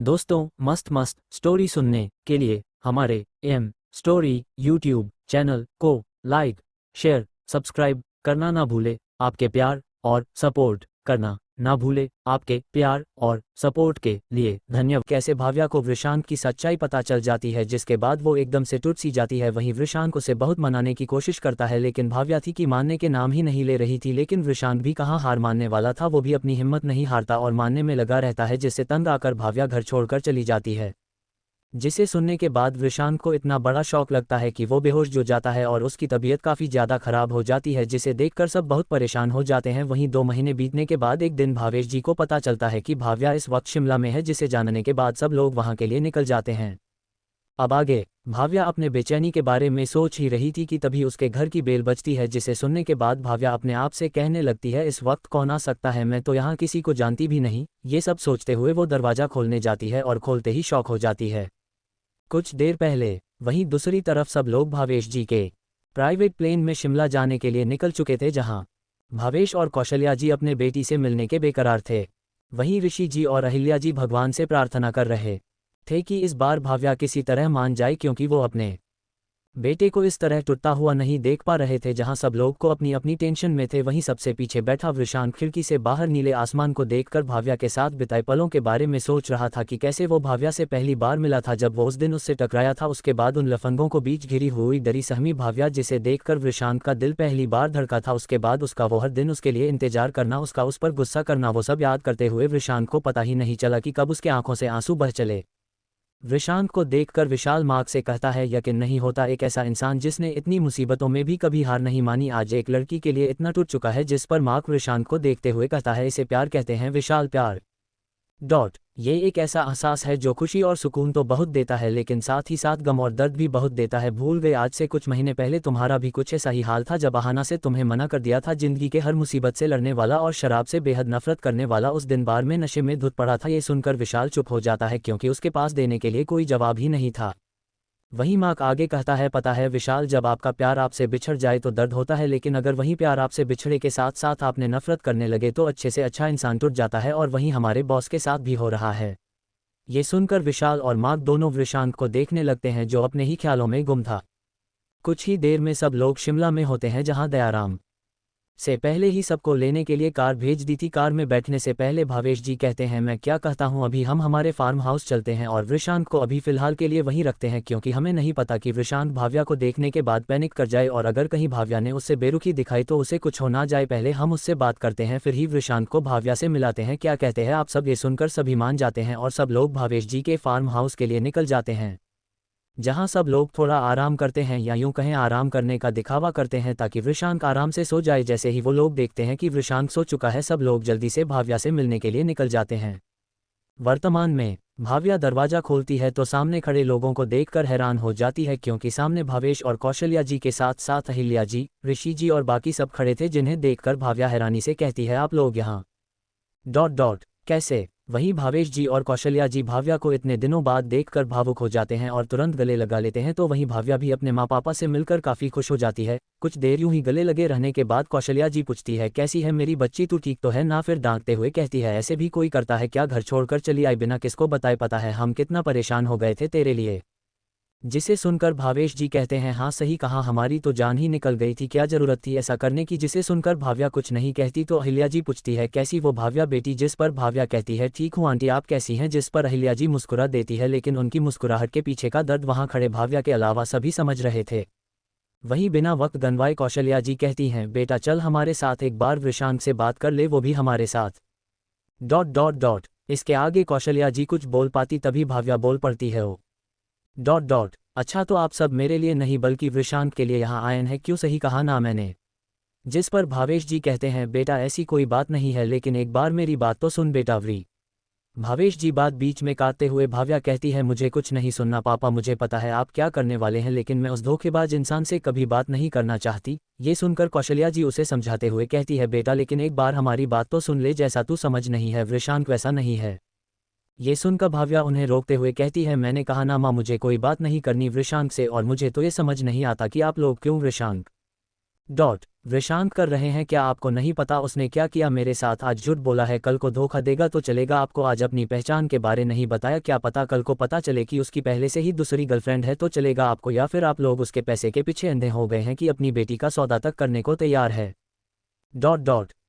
दोस्तों, मस्त मस्त स्टोरी सुनने के लिए हमारे एम स्टोरी यूट्यूब चैनल को लाइक, शेयर, सब्सक्राइब करना ना भूले। आपके प्यार और सपोर्ट करना ना भूले। आपके प्यार और सपोर्ट के लिए धन्यवाद। कैसे भाव्या को वृषांक की सच्चाई पता चल जाती है, जिसके बाद वो एकदम से टूट सी जाती है। वहीं वृषांक उसे बहुत मनाने की कोशिश करता है, लेकिन भाव्या थी कि मानने के नाम ही नहीं ले रही थी। लेकिन वृषांक भी कहाँ हार मानने वाला था, वो भी अपनी हिम्मत नहीं हारता और मानने में लगा रहता है, जिससे तंग आकर भाव्या घर छोड़कर चली जाती है। जिसे सुनने के बाद वृषांक को इतना बड़ा शौक लगता है कि वो बेहोश हो जाता है और उसकी तबीयत काफ़ी ज़्यादा खराब हो जाती है, जिसे देखकर सब बहुत परेशान हो जाते हैं। वहीं 2 महीने बीतने के बाद एक दिन भावेश जी को पता चलता है कि भाव्या इस वक्त शिमला में है, जिसे जानने के बाद सब लोग वहां के लिए निकल जाते हैं। अब आगे भाव्या अपने बेचैनी के बारे में सोच ही रही थी कि तभी उसके घर की बेल बजती है, जिसे सुनने के बाद भाव्या अपने आप से कहने लगती है, इस वक्त कौन आ सकता है, मैं तो यहाँ किसी को जानती भी नहीं। ये सब सोचते हुए वो दरवाज़ा खोलने जाती है और खोलते ही शॉक हो जाती है। कुछ देर पहले वहीं दूसरी तरफ सब लोग भावेश जी के प्राइवेट प्लेन में शिमला जाने के लिए निकल चुके थे, जहां भावेश और कौशल्या जी अपने बेटी से मिलने के बेकरार थे। वहीं ऋषि जी और अहिल्या जी भगवान से प्रार्थना कर रहे थे कि इस बार भाव्या किसी तरह मान जाए, क्योंकि वो अपने बेटे को इस तरह टूटता हुआ नहीं देख पा रहे थे। जहां सब लोग को अपनी अपनी टेंशन में थे, वहीं सबसे पीछे बैठा वृषांक खिड़की से बाहर नीले आसमान को देखकर भाव्या के साथ बिताए पलों के बारे में सोच रहा था कि कैसे वो भाव्या से पहली बार मिला था जब वो उस दिन उससे टकराया था। उसके बाद उन लफंगों को बीच घिरी हुई डरी सहमी भाव्या, जिसे देखकर वृषांक का दिल पहली बार धड़का था। उसके बाद उसका वो हर दिन उसके लिए इंतजार करना, उसका उस पर गुस्सा करना, वो सब याद करते हुए वृषांक को पता ही नहीं चला कि कब उसके आंखों से आंसू बह चले। वृषांक को देखकर विशाल मार्ग से कहता है, यकीन नहीं होता, एक ऐसा इंसान जिसने इतनी मुसीबतों में भी कभी हार नहीं मानी, आज एक लड़की के लिए इतना टूट चुका है। जिस पर मार्क वृषांक को देखते हुए कहता है, इसे प्यार कहते हैं विशाल, प्यार ये एक ऐसा एहसास है जो खुशी और सुकून तो बहुत देता है, लेकिन साथ ही साथ गम और दर्द भी बहुत देता है। भूल गए, आज से कुछ महीने पहले तुम्हारा भी कुछ ऐसा ही हाल था, जब बहाना से तुम्हें मना कर दिया था। जिंदगी के हर मुसीबत से लड़ने वाला और शराब से बेहद नफरत करने वाला उस दिन बार में नशे में धुत पड़ा था। ये सुनकर विशाल चुप हो जाता है, क्योंकि उसके पास देने के लिए कोई जवाब ही नहीं था। वहीं मार्क आगे कहता है, पता है विशाल, जब आपका प्यार आपसे बिछड़ जाए तो दर्द होता है, लेकिन अगर वही प्यार आपसे बिछड़े के साथ साथ आपने नफरत करने लगे तो अच्छे से अच्छा इंसान टूट जाता है, और वहीं हमारे बॉस के साथ भी हो रहा है। ये सुनकर विशाल और मार्क दोनों वृषांक को देखने लगते हैं, जो अपने ही ख्यालों में गुम था। कुछ ही देर में सब लोग शिमला में होते हैं, जहां दयाराम से पहले ही सबको लेने के लिए कार भेज दी थी। कार में बैठने से पहले भावेश जी कहते हैं, मैं क्या कहता हूं, अभी हम हमारे फार्म हाउस चलते हैं और वृषांक को अभी फिलहाल के लिए वहीं रखते हैं, क्योंकि हमें नहीं पता कि वृषांक भाव्या को देखने के बाद पैनिक कर जाए और अगर कहीं भाव्या ने उससे बेरुखी दिखाई तो उसे कुछ हो ना जाए। पहले हम उससे बात करते हैं, फिर ही वृषांक को भाव्या से मिलाते हैं। क्या कहते हैं आप सब? ये सुनकर सभी मान जाते हैं और सब लोग भावेश जी के फार्म हाउस के लिए निकल जाते हैं, जहां सब लोग थोड़ा आराम करते हैं, या यूं कहें आराम करने का दिखावा करते हैं, ताकि वृषांक आराम से सो जाए। जैसे ही वो लोग देखते हैं कि वृषांक सो चुका है, सब लोग जल्दी से भाव्या से मिलने के लिए निकल जाते हैं। वर्तमान में भाव्या दरवाजा खोलती है तो सामने खड़े लोगों को देखकर हैरान हो जाती है, क्योंकि सामने भावेश और कौशल्या जी के साथ साथ अहिल्या जी, ऋषि जी और बाकी सब खड़े थे, जिन्हें देखकर भाव्या हैरानी से कहती है, आप लोग यहाँ कैसे? वहीं भावेश जी और कौशल्या जी भाव्या को इतने दिनों बाद देखकर भावुक हो जाते हैं और तुरंत गले लगा लेते हैं। तो वहीं भाव्या भी अपने माँ पापा से मिलकर काफ़ी खुश हो जाती है। कुछ देर यूं ही गले लगे रहने के बाद कौशल्या जी पूछती है, कैसी है मेरी बच्ची, तू ठीक तो है ना? फिर डांटते हुए कहती है, ऐसे भी कोई करता है क्या, घर छोड़कर चली आई बिना किसको बताए, पता है हम कितना परेशान हो गए थे तेरे लिए। जिसे सुनकर भावेश जी कहते हैं, हाँ सही कहा, हमारी तो जान ही निकल गई थी, क्या जरूरत थी ऐसा करने की। जिसे सुनकर भाव्या कुछ नहीं कहती तो अहिल्या जी पूछती है, कैसी वो भाव्या बेटी? जिस पर भाव्या कहती है, ठीक हूँ आंटी, आप कैसी हैं? जिस पर अहिल्या जी मुस्कुरा देती है, लेकिन उनकी मुस्कुराहट के पीछे का दर्द वहां खड़े भाव्या के अलावा सभी समझ रहे थे। वहीं बिना वक्त गंवाए कौशल्या जी कहती हैं, बेटा चल हमारे साथ एक बार वृषांक से बात कर ले, वो भी हमारे साथ। इसके आगे कौशल्या जी कुछ बोल पाती, तभी भाव्या बोल पड़ती है, ओ अच्छा, तो आप सब मेरे लिए नहीं बल्कि वृषांक के लिए यहाँ आए हैं, क्यों? सही कहा ना मैंने? जिस पर भावेश जी कहते हैं, बेटा ऐसी कोई बात नहीं है, लेकिन एक बार मेरी बात तो सुन बेटा। भावेश जी बात बीच में काटते हुए भाव्या कहती है, मुझे कुछ नहीं सुनना पापा, मुझे पता है आप क्या करने वाले हैं, लेकिन मैं उस धोखेबाज इंसान से कभी बात नहीं करना चाहती। ये सुनकर कौशल्या जी उसे समझाते हुए कहती है, बेटा लेकिन एक बार हमारी बात तो सुन ले, जैसा तू समझ नहीं है, वृषांक वैसा नहीं है। ये सुनकर भाव्या उन्हें रोकते हुए कहती है, मैंने कहा ना माँ, मुझे कोई बात नहीं करनी वृषांक से, और मुझे तो ये समझ नहीं आता कि आप लोग क्यों वृषांक विशांत कर रहे हैं क्या? आपको नहीं पता उसने क्या किया मेरे साथ? आज झूठ बोला है, कल को धोखा देगा तो चलेगा? आपको आज अपनी पहचान के बारे नहीं बताया, क्या पता कल को पता चले कि उसकी पहले से ही दूसरी गर्लफ्रेंड है तो चलेगा आपको? या फिर आप लोग उसके पैसे के पीछे अंधे हो गए हैं कि अपनी बेटी का सौदा तक करने को तैयार है?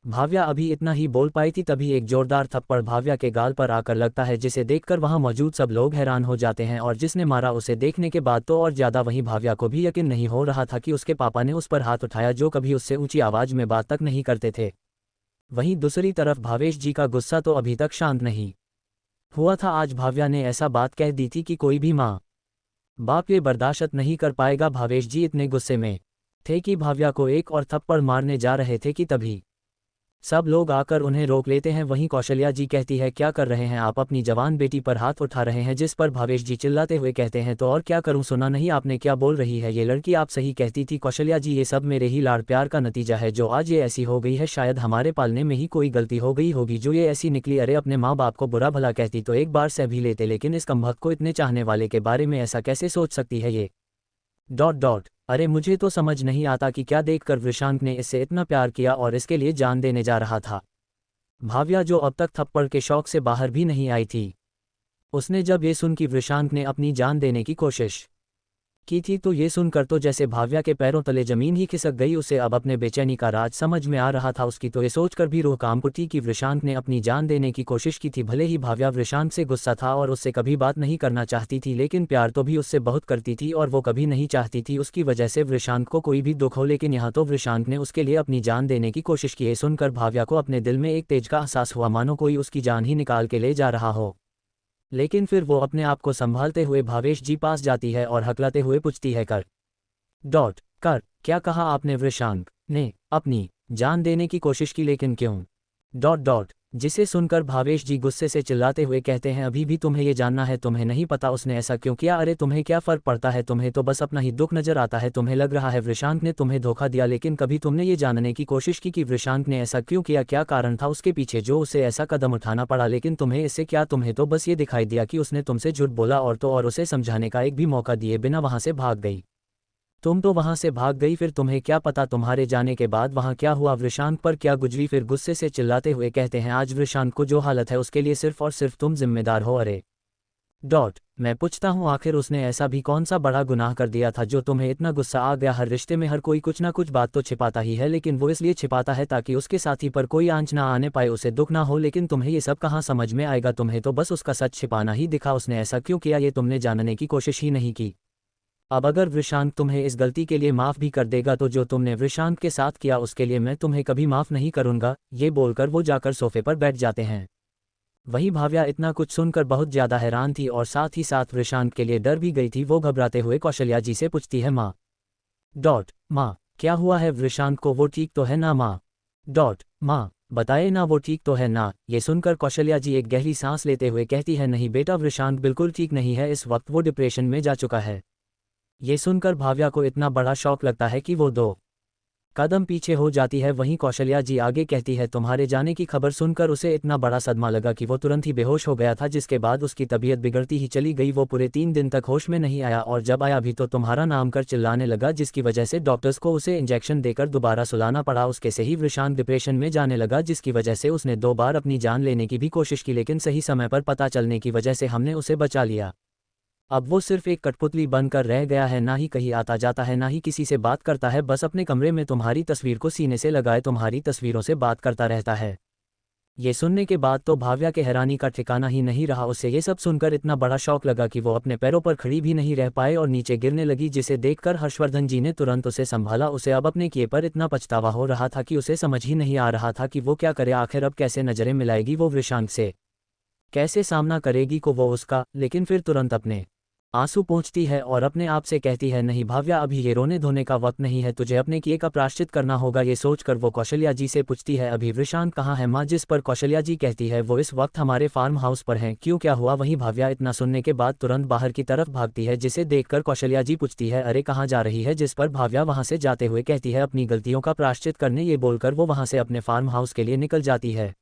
भाव्या अभी इतना ही बोल पाई थी तभी एक जोरदार थप्पड़ भाव्या के गाल पर आकर लगता है, जिसे देखकर वहां मौजूद सब लोग हैरान हो जाते हैं और जिसने मारा उसे देखने के बाद तो और ज्यादा वहीं भाव्या को भी यकीन नहीं हो रहा था कि उसके पापा ने उस पर हाथ उठाया जो कभी उससे ऊंची आवाज में बात तक नहीं करते थे। वहीं दूसरी तरफ भावेश जी का गुस्सा तो अभी तक शांत नहीं हुआ था। आज भाव्या ने ऐसा बात कह दी थी कि कोई भी माँ बाप ये बर्दाश्त नहीं कर पाएगा। भावेश जी इतने गुस्से में थे कि भाव्या को एक और थप्पड़ मारने जा रहे थे कि तभी सब लोग आकर उन्हें रोक लेते हैं। वहीं कौशल्या जी कहती है, क्या कर रहे हैं आप? अपनी जवान बेटी पर हाथ उठा रहे हैं। जिस पर भावेश जी चिल्लाते हुए कहते हैं, तो और क्या करूं? सुना नहीं आपने क्या बोल रही है ये लड़की? आप सही कहती थी कौशल्या जी, ये सब मेरे ही लाड़ प्यार का नतीजा है जो आज ये ऐसी हो गई है। शायद हमारे पालने में ही कोई गलती हो गई होगी जो ये ऐसी निकली। अरे अपने माँ बाप को बुरा भला कहती तो एक बार सह भी लेते, लेकिन इस कमबख्त को इतने चाहने वाले के बारे में ऐसा कैसे सोच सकती है ये? अरे मुझे तो समझ नहीं आता कि क्या देखकर विशांत ने इससे इतना प्यार किया और इसके लिए जान देने जा रहा था। भाव्या जो अब तक थप्पड़ के शौक से बाहर भी नहीं आई थी, उसने जब ये सुन कि विशांत ने अपनी जान देने की कोशिश की थी तो ये सुनकर तो जैसे भाव्या के पैरों तले जमीन ही खिसक गई। उसे अब अपने बेचैनी का राज समझ में आ रहा था। उसकी तो ये सोचकर भी रूह कांप उठी कि विशांत ने अपनी जान देने की कोशिश की थी। भले ही भाव्या विशांत से गुस्सा था और उससे कभी बात नहीं करना चाहती थी, लेकिन प्यार तो भी उससे बहुत करती थी और वो कभी नहीं चाहती थी उसकी वजह से विशांत को कोई भी दुख हो। लेकिन यहाँ तो विशांत ने उसके लिए अपनी जान देने की कोशिश की है। सुनकर भाव्या को अपने दिल में एक तेज का एहसास हुआ, मानो कोई उसकी जान ही निकाल के ले जा रहा हो। लेकिन फिर वो अपने आप को संभालते हुए भावेश जी पास जाती है और हकलाते हुए पूछती है, कर क्या कहा आपने? विशांत ने अपनी जान देने की कोशिश की, लेकिन क्यों? जिसे सुनकर भावेश जी गुस्से से चिल्लाते हुए कहते हैं, अभी भी तुम्हें ये जानना है? तुम्हें नहीं पता उसने ऐसा क्यों किया? अरे तुम्हें क्या फर्क पड़ता है? तुम्हें तो बस अपना ही दुख नजर आता है। तुम्हें लग रहा है विशांत ने तुम्हें धोखा दिया, लेकिन कभी तुमने ये जानने की कोशिश की कि विशांत ने ऐसा क्यों किया? क्या कारण था उसके पीछे जो उसे ऐसा कदम उठाना पड़ा? लेकिन तुम्हें इससे क्या? तुम्हें तो बस ये दिखाई दिया कि उसने तुमसे झूठ बोला और तो और उसे समझाने का एक भी मौका दिए बिना वहां से भाग गई। तुम तो वहां से भाग गई, फिर तुम्हें क्या पता तुम्हारे जाने के बाद वहां क्या हुआ? विशांत पर क्या गुजरी? फिर गुस्से से चिल्लाते हुए कहते हैं, आज विशांत को जो हालत है उसके लिए सिर्फ और सिर्फ तुम जिम्मेदार हो। अरे मैं पूछता हूँ, आखिर उसने ऐसा भी कौन सा बड़ा गुनाह कर दिया था जो तुम्हें इतना गुस्सा आ गया? हर रिश्ते में हर कोई कुछ ना कुछ बात तो छिपाता ही है, लेकिन वो इसलिए छिपाता है ताकि उसके साथी पर कोई आंच ना आने पाए, उसे दुख ना हो। लेकिन तुम्हें ये सब कहाँ समझ में आएगा? तुम्हें तो बस उसका सच छिपाना ही दिखा। उसने ऐसा क्यों किया ये तुमने जानने की कोशिश ही नहीं की। अब अगर विशांत तुम्हें इस गलती के लिए माफ़ भी कर देगा तो जो तुमने विशांत के साथ किया उसके लिए मैं तुम्हें कभी माफ़ नहीं करूंगा। ये बोलकर वो जाकर सोफे पर बैठ जाते हैं। वहीं भाव्या इतना कुछ सुनकर बहुत ज़्यादा हैरान थी और साथ ही साथ विशांत के लिए डर भी गई थी। वो घबराते हुए कौशल्या जी से पूछती है, माँ क्या हुआ है विशांत को? वो ठीक तो है ना माँ? बताए ना वो ठीक तो है ना? ये सुनकर कौशल्या जी एक गहरी सांस लेते हुए कहती है, नहीं बेटा, विशांत बिल्कुल ठीक नहीं है। इस वक्त वो डिप्रेशन में जा चुका है। ये सुनकर भाव्या को इतना बड़ा शौक लगता है कि वो 2 कदम पीछे हो जाती है। वहीं कौशल्या जी आगे कहती है, तुम्हारे जाने की खबर सुनकर उसे इतना बड़ा सदमा लगा कि वो तुरंत ही बेहोश हो गया था, जिसके बाद उसकी तबीयत बिगड़ती ही चली गई। वो पूरे 3 दिन तक होश में नहीं आया और जब आया भी तो तुम्हारा नाम कर चिल्लाने लगा, जिसकी वजह से डॉक्टर्स को उसे इंजेक्शन देकर दोबारा सुलाना पड़ा। उसके से ही विशांत डिप्रेशन में जाने लगा, जिसकी वजह से उसने 2 बार अपनी जान लेने की भी कोशिश की, लेकिन सही समय पर पता चलने की वजह से हमने उसे बचा लिया। अब वो सिर्फ एक कठपुतली बनकर रह गया है, ना ही कहीं आता जाता है, ना ही किसी से बात करता है, बस अपने कमरे में तुम्हारी तस्वीर को सीने से लगाए तुम्हारी तस्वीरों से बात करता रहता है। ये सुनने के बाद तो भाव्या के हैरानी का ठिकाना ही नहीं रहा। उसे ये सब सुनकर इतना बड़ा शौक लगा कि वो अपने पैरों पर खड़ी भी नहीं रह पाए और नीचे गिरने लगी, जिसे देखकर हर्षवर्धन जी ने तुरंत उसे संभाला। उसे अब अपने किए पर इतना पछतावा हो रहा था कि उसे समझ ही नहीं आ रहा था कि वो क्या करे। आखिर अब कैसे नजरें मिलाएगी वो विशांत से, कैसे सामना करेगी को वो उसका। लेकिन फिर तुरंत अपने आंसू पोंछती है और अपने आप से कहती है, नहीं भाव्या, अभी ये रोने धोने का वक्त नहीं है, तुझे अपने किए का प्रायश्चित करना होगा। ये सोचकर वो कौशल्या जी से पूछती है, अभी विशांत कहाँ है माँ? जिस पर कौशल्या जी कहती है, वो इस वक्त हमारे फार्म हाउस पर हैं। क्यों, क्या हुआ? वहीं भाव्या इतना सुनने के बाद तुरंत बाहर की तरफ भागती है, जिसे देखकर कौशल्या जी पूछती है, अरे कहाँ जा रही है? जिस पर भाव्या वहां से जाते हुए कहती है, अपनी गलतियों का प्रायश्चित करने। ये बोलकर वो वहां से अपने फार्म हाउस के लिए निकल जाती है।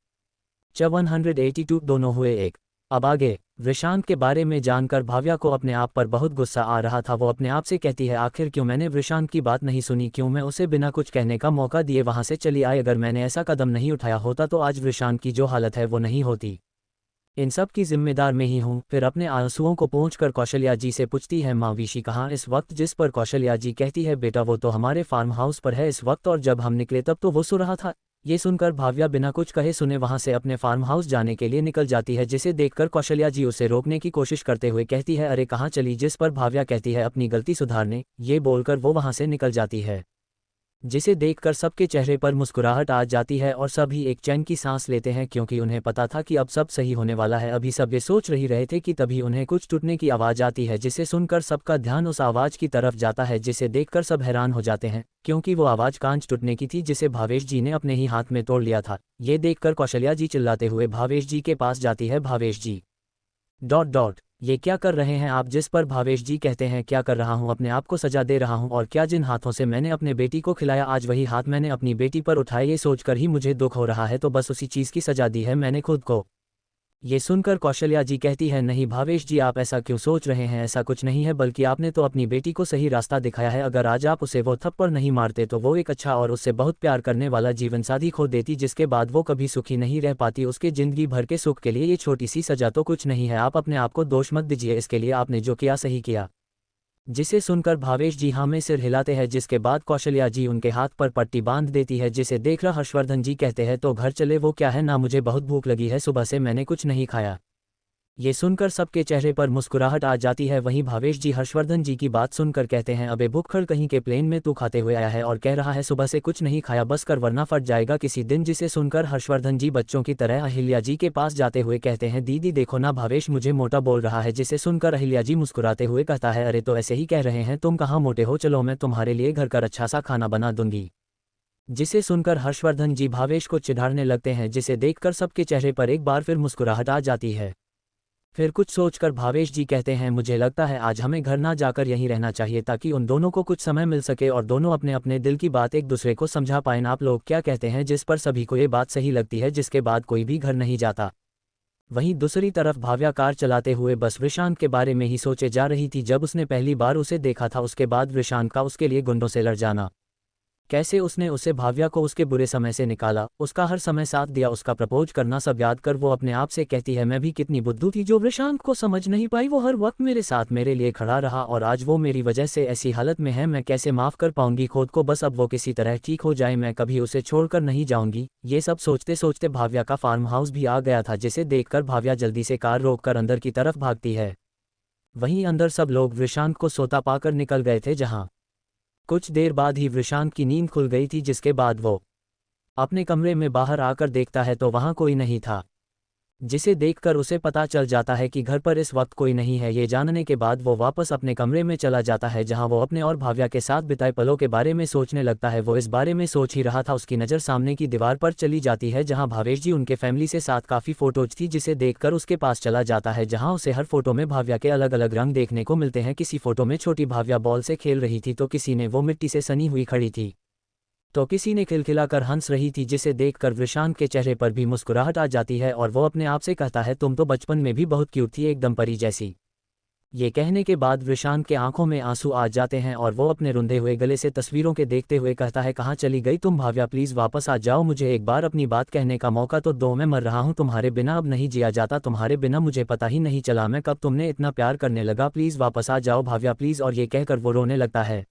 182 दोनों हुए एक। अब आगे वृषांत के बारे में जानकर भाव्या को अपने आप पर बहुत गुस्सा आ रहा था। वो अपने आप से कहती है, आखिर क्यों मैंने वृषांत की बात नहीं सुनी, क्यों मैं उसे बिना कुछ कहने का मौका दिए वहां से चली आई। अगर मैंने ऐसा कदम नहीं उठाया होता तो आज वृषांत की जो हालत है वो नहीं होती। इन सब की जिम्मेदार मैं ही हूँ। फिर अपने आंसुओं को पोंछकर कौशल्या जी से पूछती है, माँ विशी कहाँ इस वक्त। जिस पर कौशल्या जी कहती है, बेटा वो तो हमारे फार्म हाउस पर है इस वक्त, और जब हम निकले तब तो वो सो रहा था। ये सुनकर भाव्या बिना कुछ कहे सुने वहां से अपने फार्म हाउस जाने के लिए निकल जाती है, जिसे देखकर कौशल्या जी उसे रोकने की कोशिश करते हुए कहती है, अरे कहाँ चली। जिस पर भाव्या कहती है अपनी गलती सुधारने, ये बोलकर वो वहां से निकल जाती है, जिसे देखकर सबके चेहरे पर मुस्कुराहट आ जाती है और सभी एक चैन की सांस लेते हैं, क्योंकि उन्हें पता था कि अब सब सही होने वाला है। अभी सब ये सोच रही रहे थे कि तभी उन्हें कुछ टूटने की आवाज़ आती है, जिसे सुनकर सबका ध्यान उस आवाज़ की तरफ जाता है, जिसे देखकर सब हैरान हो जाते हैं, क्योंकि वो आवाज़ कांच टूटने की थी जिसे भावेश जी ने अपने ही हाथ में तोड़ लिया था। ये देखकर कौशल्या जी चिल्लाते हुए भावेश जी के पास जाती है, भावेश जी ... ये क्या कर रहे हैं आप। जिस पर भावेश जी कहते हैं, क्या कर रहा हूं, अपने आप को सजा दे रहा हूं, और क्या जिन हाथों से मैंने अपने बेटी को खिलाया आज वही हाथ मैंने अपनी बेटी पर उठाए। ये सोचकर ही मुझे दुख हो रहा है, तो बस उसी चीज़ की सजा दी है मैंने खुद को। ये सुनकर कौशल्या जी कहती है, नहीं भावेश जी आप ऐसा क्यों सोच रहे हैं, ऐसा कुछ नहीं है, बल्कि आपने तो अपनी बेटी को सही रास्ता दिखाया है। अगर आज आप उसे वो थप्पड़ नहीं मारते तो वो एक अच्छा और उससे बहुत प्यार करने वाला जीवनसाथी खो देती, जिसके बाद वो कभी सुखी नहीं रह पाती। उसके जिंदगी भर के सुख के लिए ये छोटी सी सजा तो कुछ नहीं है। आप अपने आप को दोष मत दीजिए, इसके लिए आपने जो किया सही किया। जिसे सुनकर भावेश जी हाँ में सिर हिलाते हैं, जिसके बाद कौशल्या जी उनके हाथ पर पट्टी बांध देती है, जिसे देखकर हर्षवर्धन जी कहते हैं, तो घर चले। वो क्या है ना, मुझे बहुत भूख लगी है, सुबह से मैंने कुछ नहीं खाया। ये सुनकर सबके चेहरे पर मुस्कुराहट आ जाती है। वहीं भावेश जी हर्षवर्धन जी की बात सुनकर कहते हैं, अबे भुक्खड़ कहीं के, प्लेन में तू खाते हुए आया है और कह रहा है सुबह से कुछ नहीं खाया, बस कर वरना फट जाएगा किसी दिन। जिसे सुनकर हर्षवर्धन जी बच्चों की तरह अहिल्या जी के पास जाते हुए कहते हैं, दीदी देखो ना भावेश मुझे मोटा बोल रहा है। जिसे सुनकर अहिल्या जी मुस्कुराते हुए कहता है, अरे तो ऐसे ही कह रहे हैं, तुम कहाँ मोटे हो, चलो मैं तुम्हारे लिए घर का अच्छा सा खाना बना दूंगी। जिसे सुनकर हर्षवर्धन जी भावेश को चिढ़ाने लगते हैं, जिसे देखकर सबके चेहरे पर एक बार फिर मुस्कुराहट आ जाती है। फिर कुछ सोचकर भावेश जी कहते हैं, मुझे लगता है आज हमें घर ना जाकर यहीं रहना चाहिए, ताकि उन दोनों को कुछ समय मिल सके और दोनों अपने अपने दिल की बात एक दूसरे को समझा पाएं। आप लोग क्या कहते हैं। जिस पर सभी को ये बात सही लगती है, जिसके बाद कोई भी घर नहीं जाता। वहीं दूसरी तरफ भाव्या कार चलाते हुए बस वृषांत के बारे में ही सोचे जा रही थी। जब उसने पहली बार उसे देखा था, उसके बाद वृषांत का उसके लिए गुंडों से लड़ जाना, कैसे उसने उसे भाव्या को उसके बुरे समय से निकाला, उसका हर समय साथ दिया, उसका प्रपोज करना, सब याद कर वो अपने आप से कहती है, मैं भी कितनी बुद्धू थी जो वृषांत को समझ नहीं पाई। वो हर वक्त मेरे साथ मेरे लिए खड़ा रहा और आज वो मेरी वजह से ऐसी हालत में है, मैं कैसे माफ़ कर पाऊंगी खुद को। बस अब वो किसी तरह ठीक हो जाए, मैं कभी उसे छोड़कर नहीं जाऊंगी। ये सब सोचते सोचते भाव्या का फार्म हाउस भी आ गया था, जिसे देखकर भाव्या जल्दी से कार रोककर अंदर की तरफ भागती है। वहीं अंदर सब लोग वृषांत को सोता पाकर निकल गए थे, जहां कुछ देर बाद ही वृषांत की नींद खुल गई थी, जिसके बाद वो अपने कमरे में बाहर आकर देखता है तो वहां कोई नहीं था, जिसे देखकर उसे पता चल जाता है कि घर पर इस वक्त कोई नहीं है। ये जानने के बाद वो वापस अपने कमरे में चला जाता है, जहां वो अपने और भाव्या के साथ बिताए पलों के बारे में सोचने लगता है। वो इस बारे में सोच ही रहा था, उसकी नज़र सामने की दीवार पर चली जाती है, जहां भावेश जी उनके फैमिली से साथ काफ़ी फोटोज थी, जिसे देखकर उसके पास चला जाता है, जहां उसे हर फोटो में भाव्या के अलग अलग रंग देखने को मिलते हैं। किसी फोटो में छोटी भाव्या बॉल से खेल रही थी, तो किसी ने वो मिट्टी से सनी हुई खड़ी थी, तो किसी ने खिलखिलाकर हंस रही थी, जिसे देखकर वृषांत के चेहरे पर भी मुस्कुराहट आ जाती है और वो अपने आप से कहता है, तुम तो बचपन में भी बहुत क्यूट थी, एकदम परी जैसी। ये कहने के बाद वृषांत के आंखों में आंसू आ जाते हैं और वो अपने रुंधे हुए गले से तस्वीरों के देखते हुए कहता है, कहाँ चली गई तुम भाव्या, प्लीज़ वापस आ जाओ, मुझे एक बार अपनी बात कहने का मौका तो दो, मैं मर रहा हूँ, तुम्हारे बिना अब नहीं जिया जाता, तुम्हारे बिना मुझे पता ही नहीं चला मैं कब तुमने इतना प्यार करने लगा, प्लीज़ वापस आ जाओ भाव्या प्लीज़। और ये कहकर वो रोने लगता है।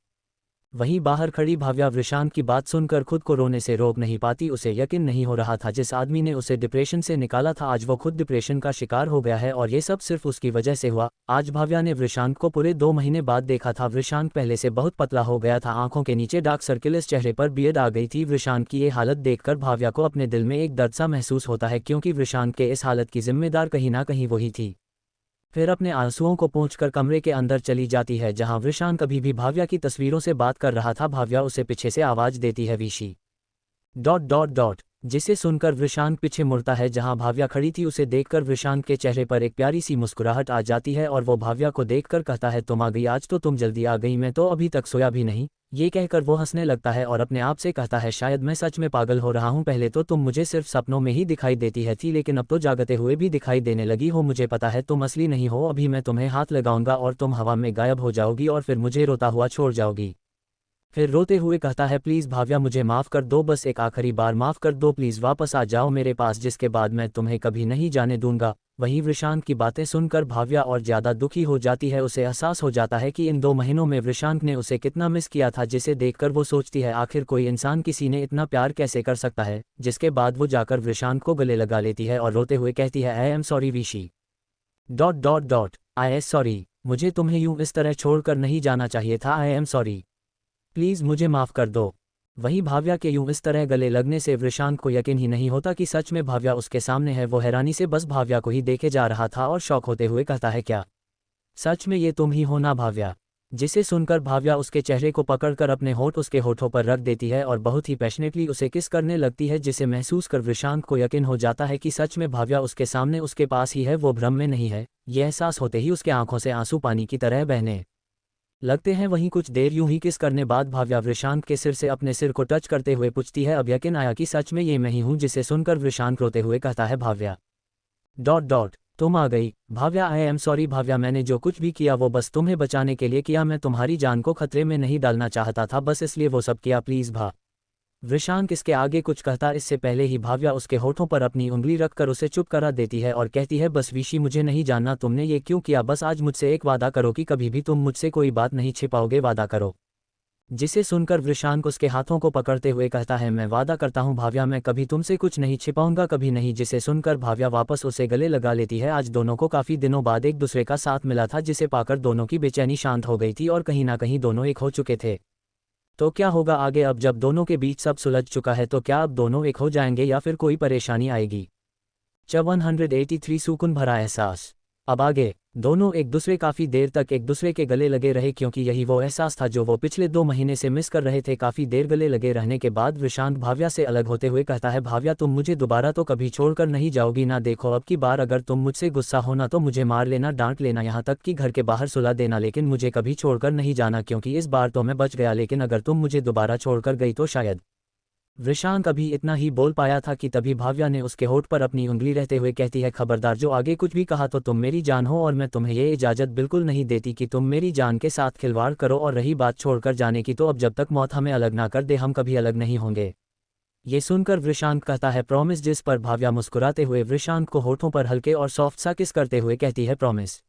वहीं बाहर खड़ी भाव्या वृषांत की बात सुनकर खुद को रोने से रोक नहीं पाती। उसे यकीन नहीं हो रहा था, जिस आदमी ने उसे डिप्रेशन से निकाला था, आज वो खुद डिप्रेशन का शिकार हो गया है और ये सब सिर्फ उसकी वजह से हुआ। आज भाव्या ने वृषांत को पूरे 2 महीने बाद देखा था। वृषांत पहले से बहुत पतला हो गया था, आंखों के नीचे डार्क सर्किल, इस चेहरे पर बियर्ड आ गई थी। वृषांत की ये हालत देखकर भाव्या को अपने दिल में एक दर्द सा महसूस होता है, क्योंकि वृषांत के इस हालत की जिम्मेदार कहीं ना कहीं वही थी। फिर अपने आंसुओं को पोंछकर कमरे के अंदर चली जाती है, जहां वृषांत कभी भी भाव्या की तस्वीरों से बात कर रहा था। भाव्या उसे पीछे से आवाज देती है, विशी ... जिसे सुनकर वृषांत पीछे मुड़ता है, जहां भाव्या खड़ी थी। उसे देखकर वृषांत के चेहरे पर एक प्यारी सी मुस्कुराहट आ जाती है और वो भाव्या को देखकर कहता है, तुम आ गई, आज तो तुम जल्दी आ गई, मैं तो अभी तक सोया भी नहीं। ये कहकर वो हंसने लगता है और अपने आप से कहता है शायद मैं सच में पागल हो रहा हूँ, पहले तो तुम मुझे सिर्फ सपनों में ही दिखाई देती है थी, लेकिन अब तो जागते हुए भी दिखाई देने लगी हो। मुझे पता है तुम असली नहीं हो, अभी मैं तुम्हें हाथ लगाऊंगा और तुम हवा में गायब हो जाओगी और फिर मुझे रोता हुआ छोड़ जाओगी। फिर रोते हुए कहता है प्लीज़ भाव्या मुझे माफ़ कर दो, बस एक आखिरी बार माफ़ कर दो, प्लीज़ वापस आ जाओ मेरे पास, जिसके बाद मैं तुम्हें कभी नहीं जाने दूंगा। वहीं वृषांक की बातें सुनकर भाव्या और ज़्यादा दुखी हो जाती है। उसे एहसास हो जाता है कि इन 2 महीनों में वृषांक ने उसे कितना मिस किया था, जिसे देखकर वो सोचती है आखिर कोई इंसान किसी ने इतना प्यार कैसे कर सकता है। जिसके बाद वो जाकर वृषांक को गले लगा लेती है और रोते हुए कहती है आई एम सॉरी विशी डॉट आई एस सॉरी, मुझे तुम्हें यूं इस तरह छोड़कर नहीं जाना चाहिए था, आई एम सॉरी, प्लीज़ मुझे माफ़ कर दो। वहीं भाव्या के यूं इस तरह गले लगने से वृषांक को यकीन ही नहीं होता कि सच में भाव्या उसके सामने है। वो हैरानी से बस भाव्या को ही देखे जा रहा था और शौक होते हुए कहता है क्या सच में ये तुम ही हो ना भाव्या। जिसे सुनकर भाव्या उसके चेहरे को पकड़कर अपने होठ उसके होठों पर रख देती है और बहुत ही पैशनेटली उसे किस करने लगती है, जिसे महसूस कर वृषांक को यकीन हो जाता है कि सच में भाव्या उसके सामने उसके पास ही है, वो भ्रम में नहीं है। यह एहसास होते ही उसके आंखों से आंसू पानी की तरह बहने लगते हैं। वहीं कुछ देर यूं ही किस करने बाद भाव्या वृषांक के सिर से अपने सिर को टच करते हुए पूछती है अब यकीन आया कि सच में ये मैं ही हूं, जिसे सुनकर वृषांक रोते हुए कहता है भाव्या तुम आ गई। Bhavya I am sorry Bhavya, मैंने जो कुछ भी किया वो बस तुम्हें बचाने के लिए किया, मैं तुम्हारी जान को खतरे में नहीं डालना चाहता था, बस इसलिए वो सब किया, प्लीज़ वृषांक इसके आगे कुछ कहता इससे पहले ही भाव्या उसके होठों पर अपनी उंगली रखकर उसे चुप करा देती है और कहती है बस विशी मुझे नहीं जानना तुमने ये क्यों किया, बस आज मुझसे एक वादा करो कि कभी भी तुम मुझसे कोई बात नहीं छिपाओगे, वादा करो। जिसे सुनकर वृषांक उसके हाथों को पकड़ते हुए कहता है मैं वादा करता हूँ भाव्या, मैं कभी तुमसे कुछ नहीं छिपाऊंगा, कभी नहीं। जिसे सुनकर भाव्या वापस उसे गले लगा लेती है। आज दोनों को काफ़ी दिनों बाद एक दूसरे का साथ मिला था, जिसे पाकर दोनों की बेचैनी शांत हो गई थी और कहीं ना कहीं दोनों एक हो चुके थे। तो क्या होगा आगे, अब जब दोनों के बीच सब सुलझ चुका है तो क्या अब दोनों एक हो जाएंगे या फिर कोई परेशानी आएगी। 183 सुकून भरा एहसास। अब आगे दोनों एक दूसरे काफ़ी देर तक एक दूसरे के गले लगे रहे, क्योंकि यही वो एहसास था जो वो पिछले 2 महीने से मिस कर रहे थे। काफ़ी देर गले लगे रहने के बाद वृषांक भाव्या से अलग होते हुए कहता है भाव्या तुम मुझे दोबारा तो कभी छोड़कर नहीं जाओगी ना, देखो अब की बार अगर तुम मुझसे गुस्सा होना तो मुझे मार लेना, डांट लेना, यहाँ तक कि घर के बाहर सुला देना, लेकिन मुझे कभी छोड़कर नहीं जाना, क्योंकि इस बार तो मैं बच गया, लेकिन अगर तुम मुझे दोबारा छोड़कर गई तो शायद। वृषांक अभी इतना ही बोल पाया था कि तभी भाव्या ने उसके होठ पर अपनी उंगली रहते हुए कहती है खबरदार जो आगे कुछ भी कहा तो तुम मेरी जान हो और मैं तुम्हें ये इजाज़त बिल्कुल नहीं देती कि तुम मेरी जान के साथ खिलवाड़ करो, और रही बात छोड़कर जाने की तो अब जब तक मौत हमें अलग ना कर दे हम कभी अलग नहीं होंगे। ये सुनकर वृषांक कहता है प्रॉमिस, जिस पर भाव्या मुस्कुराते हुए वृषांक को होठों पर हल्के और सॉफ्ट सा किस करते हुए कहती है प्रॉमिस।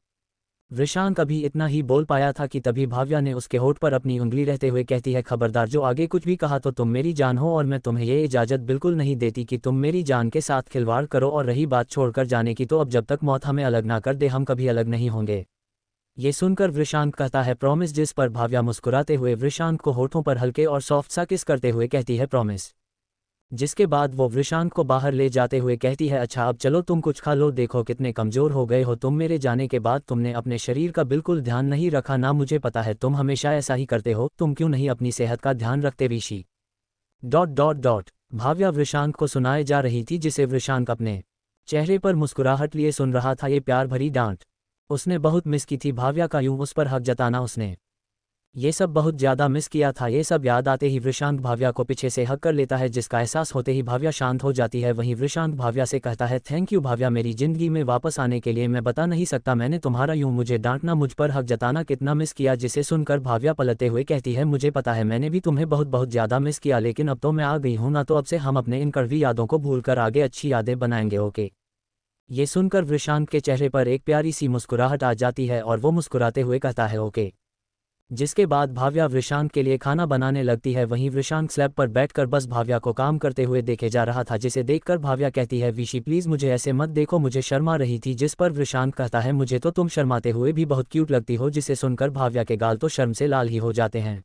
वृषांक अभी इतना ही बोल पाया था कि तभी भाव्या ने उसके होठ पर अपनी उंगली रहते हुए कहती है खबरदार जो आगे कुछ भी कहा तो तुम मेरी जान हो और मैं तुम्हें ये इजाज़त बिल्कुल नहीं देती कि तुम मेरी जान के साथ खिलवाड़ करो, और रही बात छोड़कर जाने की तो अब जब तक मौत हमें अलग ना कर दे हम कभी अलग नहीं होंगे। ये सुनकर वृषांक कहता है प्रॉमिस, जिस पर भाव्या मुस्कुराते हुए वृषांक को होठों पर हल्के और सॉफ्ट सा किस करते हुए कहती है प्रॉमिस। जिसके बाद वो वृषांक को बाहर ले जाते हुए कहती है अच्छा अब चलो तुम कुछ खा लो, देखो कितने कमज़ोर हो गए हो तुम, मेरे जाने के बाद तुमने अपने शरीर का बिल्कुल ध्यान नहीं रखा ना, मुझे पता है तुम हमेशा ऐसा ही करते हो, तुम क्यों नहीं अपनी सेहत का ध्यान रखते विशी भाव्या वृषांक को सुनाए जा रही थी, जिसे वृषांक अपने चेहरे पर मुस्कुराहट लिए सुन रहा था। ये प्यार भरी डांट उसने बहुत मिस की थी, भाव्या का यूं उस पर हक जताना उसने ये सब बहुत ज़्यादा मिस किया था। ये सब याद आते ही वृषांक भाव्या को पीछे से हक कर लेता है, जिसका एहसास होते ही भाव्या शांत हो जाती है। वहीं वृषांक भाव्या से कहता है थैंक यू भाव्या, मेरी ज़िंदगी में वापस आने के लिए मैं बता नहीं सकता मैंने तुम्हारा यूं मुझे डांटना, मुझ पर हक जताना कितना मिस किया। जिसे सुनकर भाव्या पलटते हुए कहती है मुझे पता है मैंने भी तुम्हें बहुत बहुत ज़्यादा मिस किया, लेकिन अब तो मैं आ गई हूँ ना, तो अब से हम अपने इन कड़वी यादों को भूलकर आगे अच्छी यादें बनाएंगे, ओके। ये सुनकर वृषांक के चेहरे पर एक प्यारी सी मुस्कुराहट आ जाती है और वो मुस्कुराते हुए कहता है ओके। जिसके बाद भाव्या वृषांक के लिए खाना बनाने लगती है। वहीं वृषांक स्लैब पर बैठकर बस भाव्या को काम करते हुए देखे जा रहा था, जिसे देखकर भाव्या कहती है विशी प्लीज़ मुझे ऐसे मत देखो, मुझे शर्मा रही थी। जिस पर वृषांक कहता है मुझे तो तुम शर्माते हुए भी बहुत क्यूट लगती हो। जिसे सुनकर भाव्या के गाल तो शर्म से लाल ही हो जाते हैं।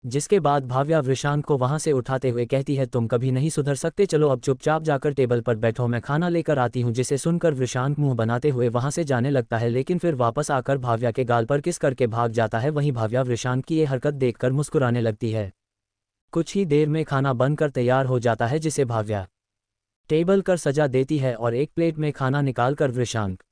जिसके बाद भाव्या वृषांक को वहां से उठाते हुए कहती है तुम कभी नहीं सुधर सकते, चलो अब चुपचाप जाकर टेबल पर बैठो, मैं खाना लेकर आती हूँ। जिसे सुनकर वृषांक मुंह बनाते हुए वहां से जाने लगता है, लेकिन फिर वापस आकर भाव्या के गाल पर किस करके भाग जाता है। वहीं भाव्या वृषांक की ये हरकत देखकर मुस्कुराने लगती है। कुछ ही देर में खाना बनकर तैयार हो जाता है, जिसे भाव्या टेबल कर सजा देती है और एक प्लेट में खाना निकालकर वृषांक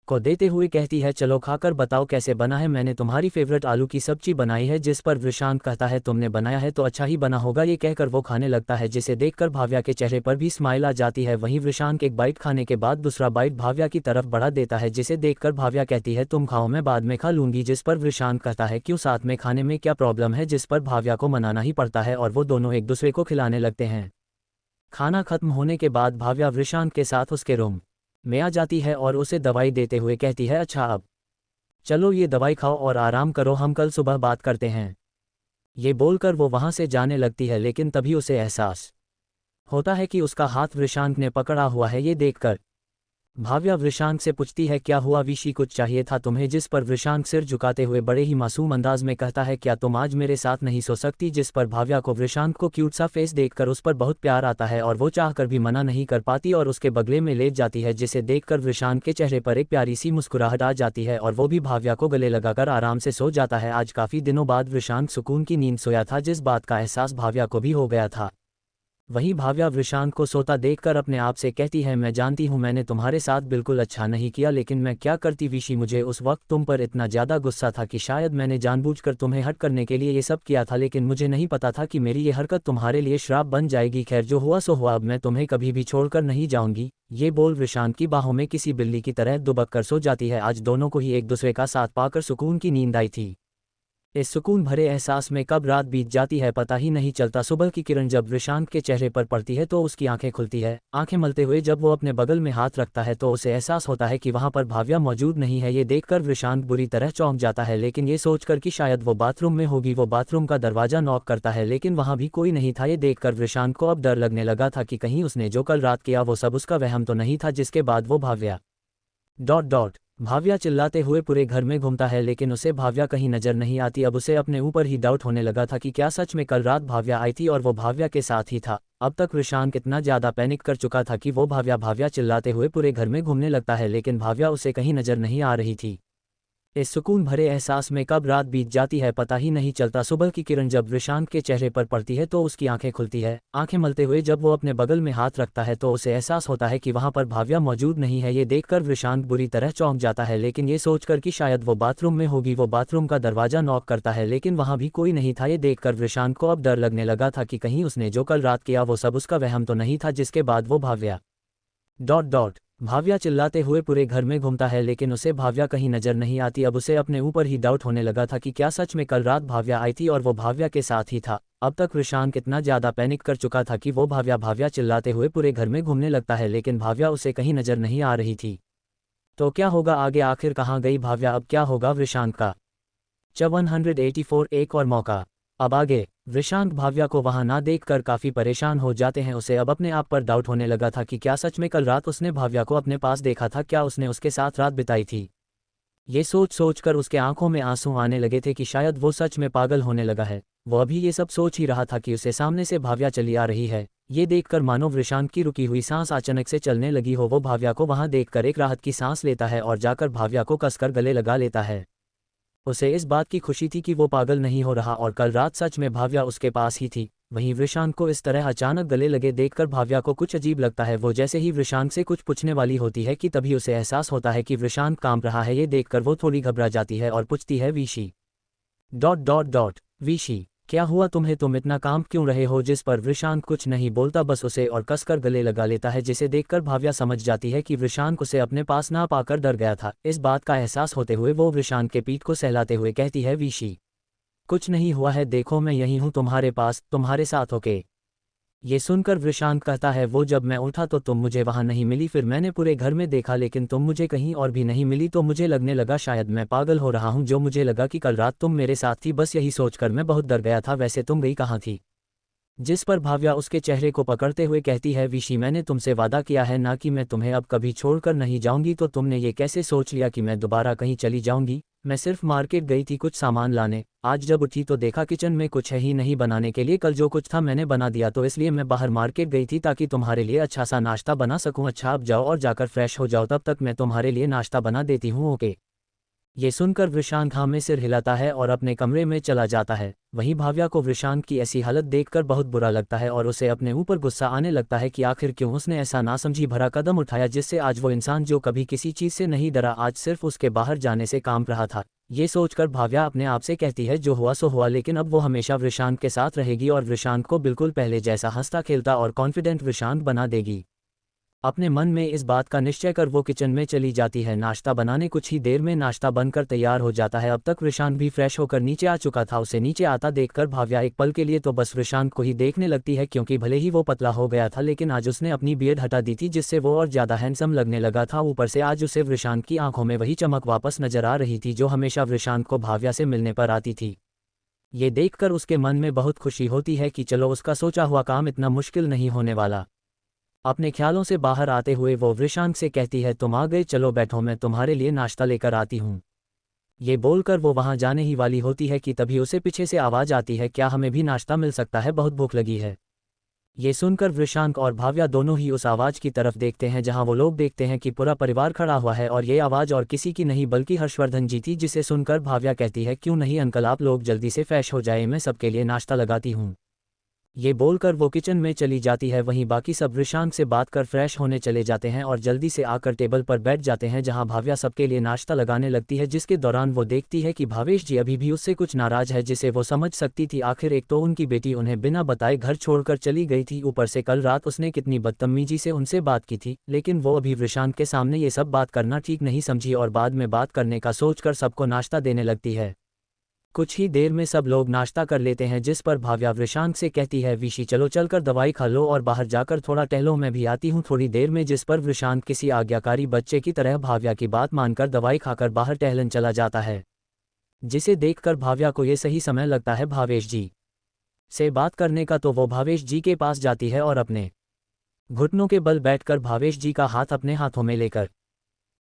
को देते हुए कहती है, चलो खाकर बताओ कैसे बना है। मैंने तुम्हारी फेवरेट आलू की सब्जी बनाई है। जिस पर वृषांक कहता है, तुमने बनाया है तो अच्छा ही बना होगा। ये कहकर वो खाने लगता है, जिसे देखकर भाव्या के चेहरे पर भी स्माइल आ जाती है। वहीं वृषांक एक बाइट खाने के बाद दूसरा बाइट भाव्या की तरफ बढ़ा देता है, जिसे देखकर भाव्या कहती है, तुम खाओ, मैं बाद में खा लूंगी। जिस पर वृषांक कहता है, क्यों, साथ में खाने में क्या प्रॉब्लम है। जिस पर भाव्या को मनाना ही पड़ता है और वो दोनों एक दूसरे को खिलाने लगते हैं। खाना खत्म होने के बाद भाव्या वृषांक के साथ उसके रूम में आ जाती है और उसे दवाई देते हुए कहती है, अच्छा अब चलो ये दवाई खाओ और आराम करो, हम कल सुबह बात करते हैं। ये बोलकर वो वहां से जाने लगती है, लेकिन तभी उसे एहसास होता है कि उसका हाथ वृषांक ने पकड़ा हुआ है। ये देखकर भाव्या वृषांक से पूछती है, क्या हुआ विशी, कुछ चाहिए था तुम्हें। जिस पर वृषांक सिर झुकाते हुए बड़े ही मासूम अंदाज में कहता है, क्या तुम आज मेरे साथ नहीं सो सकती। जिस पर भाव्या को वृषांक को क्यूट सा फेस देखकर उस पर बहुत प्यार आता है और वो चाहकर भी मना नहीं कर पाती और उसके बगले में लेट जाती है, जिसे देखकर वृषांक के चेहरे पर एक प्यारी सी मुस्कुराहट आ जाती है और वो भी भाव्या को गले लगाकर आराम से सो जाता है। आज काफी दिनों बाद वृषांक सुकून की नींद सोया था, जिस बात का एहसास भाव्या को भी हो गया था। वहीं भाव्या वृषांक को सोता देखकर अपने आप से कहती है, मैं जानती हूँ मैंने तुम्हारे साथ बिल्कुल अच्छा नहीं किया, लेकिन मैं क्या करती विशी, मुझे उस वक्त तुम पर इतना ज़्यादा गुस्सा था कि शायद मैंने जानबूझकर तुम्हें हर्ट करने के लिए ये सब किया था, लेकिन मुझे नहीं पता था कि मेरी ये हरकत तुम्हारे लिए श्राप बन जाएगी। खैर जो हुआ सो हुआ, अब मैं तुम्हें कभी भी छोड़कर नहीं जाऊंगी। ये बोल वृषांक की बाहों में किसी बिल्ली की तरह दुबक कर सो जाती है। आज दोनों को ही एक दूसरे का साथ पाकर सुकून की नींद आई थी। इस सुकून भरे एहसास में कब रात बीत जाती है पता ही नहीं चलता। सुबह की किरण जब वृषांक के चेहरे पर पड़ती है तो उसकी आंखें खुलती है। आंखें मलते हुए जब वो अपने बगल में हाथ रखता है तो उसे एहसास होता है कि वहां पर भाव्या मौजूद नहीं है। ये देखकर वृषांक बुरी तरह चौंक जाता है, लेकिन ये सोचकर कि शायद वो बाथरूम में होगी। वो बाथरूम का दरवाजा नॉक करता है, लेकिन वहां भी कोई नहीं था। ये देखकर वृषांक को अब डर लगने लगा था कि कहीं उसने जो कल रात किया वो सब उसका वहम तो नहीं था। जिसके बाद वो भाव्या भाव्या चिल्लाते हुए पूरे घर में घूमता है, लेकिन उसे भाव्या कहीं नजर नहीं आती। अब उसे अपने ऊपर ही डाउट होने लगा था कि क्या सच में कल रात भाव्या आई थी और वो भाव्या के साथ ही था। अब तक वृषांक इतना ज्यादा पैनिक कर चुका था कि वो भाव्या चिल्लाते हुए पूरे घर में घूमने लगता है, लेकिन भाव्या उसे कहीं नजर नहीं आ रही थी। इस सुकून भरे एहसास में कब रात बीत जाती है पता ही नहीं चलता। सुबह की किरण जब वृषांक के चेहरे पर पड़ती है तो उसकी आंखें खुलती है। आंखें मलते हुए जब वो अपने बगल में हाथ रखता है तो उसे एहसास होता है कि वहां पर भाव्या मौजूद नहीं है। ये देखकर वृषांक बुरी तरह चौंक जाता है, लेकिन ये सोचकर कि शायद वो बाथरूम में होगी। वो बाथरूम का दरवाजा नॉक करता है, लेकिन वहां भी कोई नहीं था। ये देखकर वृषांक को अब डर लगने लगा था कि कहीं उसने जो कल रात किया वो सब उसका वहम तो नहीं था। जिसके बाद वो भाव्या चिल्लाते हुए पूरे घर में घूमता है, लेकिन उसे भाव्या कहीं नजर नहीं आती। अब उसे अपने ऊपर ही डाउट होने लगा था कि क्या सच में कल रात भाव्या आई थी और वो भाव्या के साथ ही था। अब तक वृषांक इतना ज्यादा पैनिक कर चुका था कि वो भाव्या चिल्लाते हुए पूरे घर में घूमने लगता है, लेकिन भाव्या उसे कहीं नजर नहीं आ रही थी। तो क्या होगा आगे, आखिर कहाँ गई भाव्या, अब क्या होगा वृषांक का। 184 एक और मौका। अब आगे वृषांक भाव्या को वहां ना देखकर काफी परेशान हो जाते हैं। उसे अब अपने आप पर डाउट होने लगा था कि क्या सच में कल रात उसने भाव्या को अपने पास देखा था, क्या उसने उसके साथ रात बिताई थी। ये सोच कर उसके आंखों में आंसू आने लगे थे कि शायद वो सच में पागल होने लगा है। वो अभी ये सब सोच ही रहा था कि उसे सामने से भाव्या चली आ रही है। ये देखकर मानो वृषांक की रुकी हुई सांस अचानक से चलने लगी हो। वो भाव्या को वहां देखकर एक राहत की सांस लेता है और जाकर भाव्या को कसकर गले लगा लेता है। उसे इस बात की खुशी थी कि वो पागल नहीं हो रहा और कल रात सच में भाव्या उसके पास ही थी। वहीं वृषांक को इस तरह अचानक गले लगे देखकर भाव्या को कुछ अजीब लगता है। वो जैसे ही वृषांक से कुछ पूछने वाली होती है कि तभी उसे एहसास होता है कि वृषांक कांप रहा है। ये देखकर वो थोड़ी घबरा जाती है और पूछती है, विशी विशी क्या हुआ तुम्हें, तुम इतना कांप क्यों रहे हो। जिस पर वृषांक कुछ नहीं बोलता, बस उसे और कसकर गले लगा लेता है, जिसे देखकर भाव्या समझ जाती है कि वृषांक उसे अपने पास ना पाकर डर गया था। इस बात का एहसास होते हुए वो वृषांक के पीठ को सहलाते हुए कहती है, विशी कुछ नहीं हुआ है, देखो मैं यही हूँ तुम्हारे पास, तुम्हारे साथ होके। ये सुनकर वृषांक कहता है, वो जब मैं उठा तो तुम मुझे वहां नहीं मिली, फिर मैंने पूरे घर में देखा लेकिन तुम मुझे कहीं और भी नहीं मिली, तो मुझे लगने लगा शायद मैं पागल हो रहा हूं। जो मुझे लगा कि कल रात तुम मेरे साथ थी, बस यही सोचकर मैं बहुत डर गया था। वैसे तुम गई कहाँ थी। जिस पर भाव्या उसके चेहरे को पकड़ते हुए कहती है, विशी मैंने तुमसे वादा किया है ना कि मैं तुम्हें अब कभी छोड़कर नहीं जाऊंगी, तो तुमने ये कैसे सोच लिया कि मैं दोबारा कहीं चली जाऊंगी। मैं सिर्फ मार्केट गई थी कुछ सामान लाने, आज जब उठी तो देखा किचन में कुछ है ही नहीं बनाने के लिए। कल जो कुछ था मैंने बना दिया, तो इसलिए मैं बाहर मार्केट गई थी ताकि तुम्हारे लिए अच्छा सा नाश्ता बना सकूं। अच्छा अब जाओ और जाकर फ्रेश हो जाओ, तब तक मैं तुम्हारे लिए नाश्ता बना देती हूँ, ओके। ये सुनकर वृषांक हाँ में सिर हिलाता है और अपने कमरे में चला जाता है। वहीं भाव्या को वृषांक की ऐसी हालत देखकर बहुत बुरा लगता है और उसे अपने ऊपर गुस्सा आने लगता है कि आखिर क्यों उसने ऐसा नासमझी भरा कदम उठाया जिससे आज वो इंसान जो कभी किसी चीज़ से नहीं डरा आज सिर्फ उसके बाहर जाने से काम रहा था। ये सोचकर भाव्या अपने आप से कहती है जो हुआ सो हुआ, लेकिन अब वो हमेशा वृषांक के साथ रहेगी और वृषांक को बिल्कुल पहले जैसा हंसता खेलता और कॉन्फिडेंट वृषांक बना देगी। अपने मन में इस बात का निश्चय कर वो किचन में चली जाती है नाश्ता बनाने। कुछ ही देर में नाश्ता बनकर तैयार हो जाता है। अब तक वृषांक भी फ्रेश होकर नीचे आ चुका था। उसे नीचे आता देखकर भाव्या एक पल के लिए तो बस वृषांक को ही देखने लगती है, क्योंकि भले ही वो पतला हो गया था लेकिन आज उसने अपनी बियर्ड हटा दी थी जिससे वो और ज़्यादा हैंडसम लगने लगा था। ऊपर से आज उसे वृषांक की आंखों में वही चमक वापस नजर आ रही थी जो हमेशा वृषांक को भाव्या से मिलने पर आती थी। ये देखकर उसके मन में बहुत खुशी होती है कि चलो उसका सोचा हुआ काम इतना मुश्किल नहीं होने वाला। अपने ख्यालों से बाहर आते हुए वो वृषांक से कहती है तुम आ गए, चलो बैठो, मैं तुम्हारे लिए नाश्ता लेकर आती हूँ। ये बोलकर वो वहाँ जाने ही वाली होती है कि तभी उसे पीछे से आवाज़ आती है क्या हमें भी नाश्ता मिल सकता है, बहुत भूख लगी है। ये सुनकर वृषांक और भाव्या दोनों ही उस आवाज़ की तरफ देखते हैं जहाँ वो लोग देखते हैं कि पूरा परिवार खड़ा हुआ है और ये आवाज़ और किसी की नहीं बल्कि हर्षवर्धन जी थी, जिसे सुनकर भाव्या कहती है क्यों नहीं अंकल, आप लोग जल्दी से फ्रेश हो जाए, मैं सबके लिए नाश्ता लगाती हूँ। ये बोलकर वो किचन में चली जाती है। वहीं बाकी सब वृषांक से बात कर फ्रेश होने चले जाते हैं और जल्दी से आकर टेबल पर बैठ जाते हैं जहां भाव्या सबके लिए नाश्ता लगाने लगती है, जिसके दौरान वो देखती है कि भावेश जी अभी भी उससे कुछ नाराज है जिसे वो समझ सकती थी। आखिर एक तो उनकी बेटी उन्हें बिना बताए घर छोड़कर चली गई थी, ऊपर से कल रात उसने कितनी बदतमीजी से उनसे बात की थी, लेकिन वो अभी वृषांक के सामने ये सब बात करना ठीक नहीं समझी और बाद में बात करने का सोचकर सबको नाश्ता देने लगती है। कुछ ही देर में सब लोग नाश्ता कर लेते हैं, जिस पर भाव्या वृषांक से कहती है विशी चलो चलकर दवाई खा लो और बाहर जाकर थोड़ा टहलो, मैं भी आती हूँ थोड़ी देर में। जिस पर वृषांक किसी आज्ञाकारी बच्चे की तरह भाव्या की बात मानकर दवाई खाकर बाहर टहलन चला जाता है, जिसे देखकर भाव्या को ये सही समय लगता है भावेश जी से बात करने का, तो वो भावेश जी के पास जाती है और अपने घुटनों के बल बैठकर भावेश जी का हाथ अपने हाथों में लेकर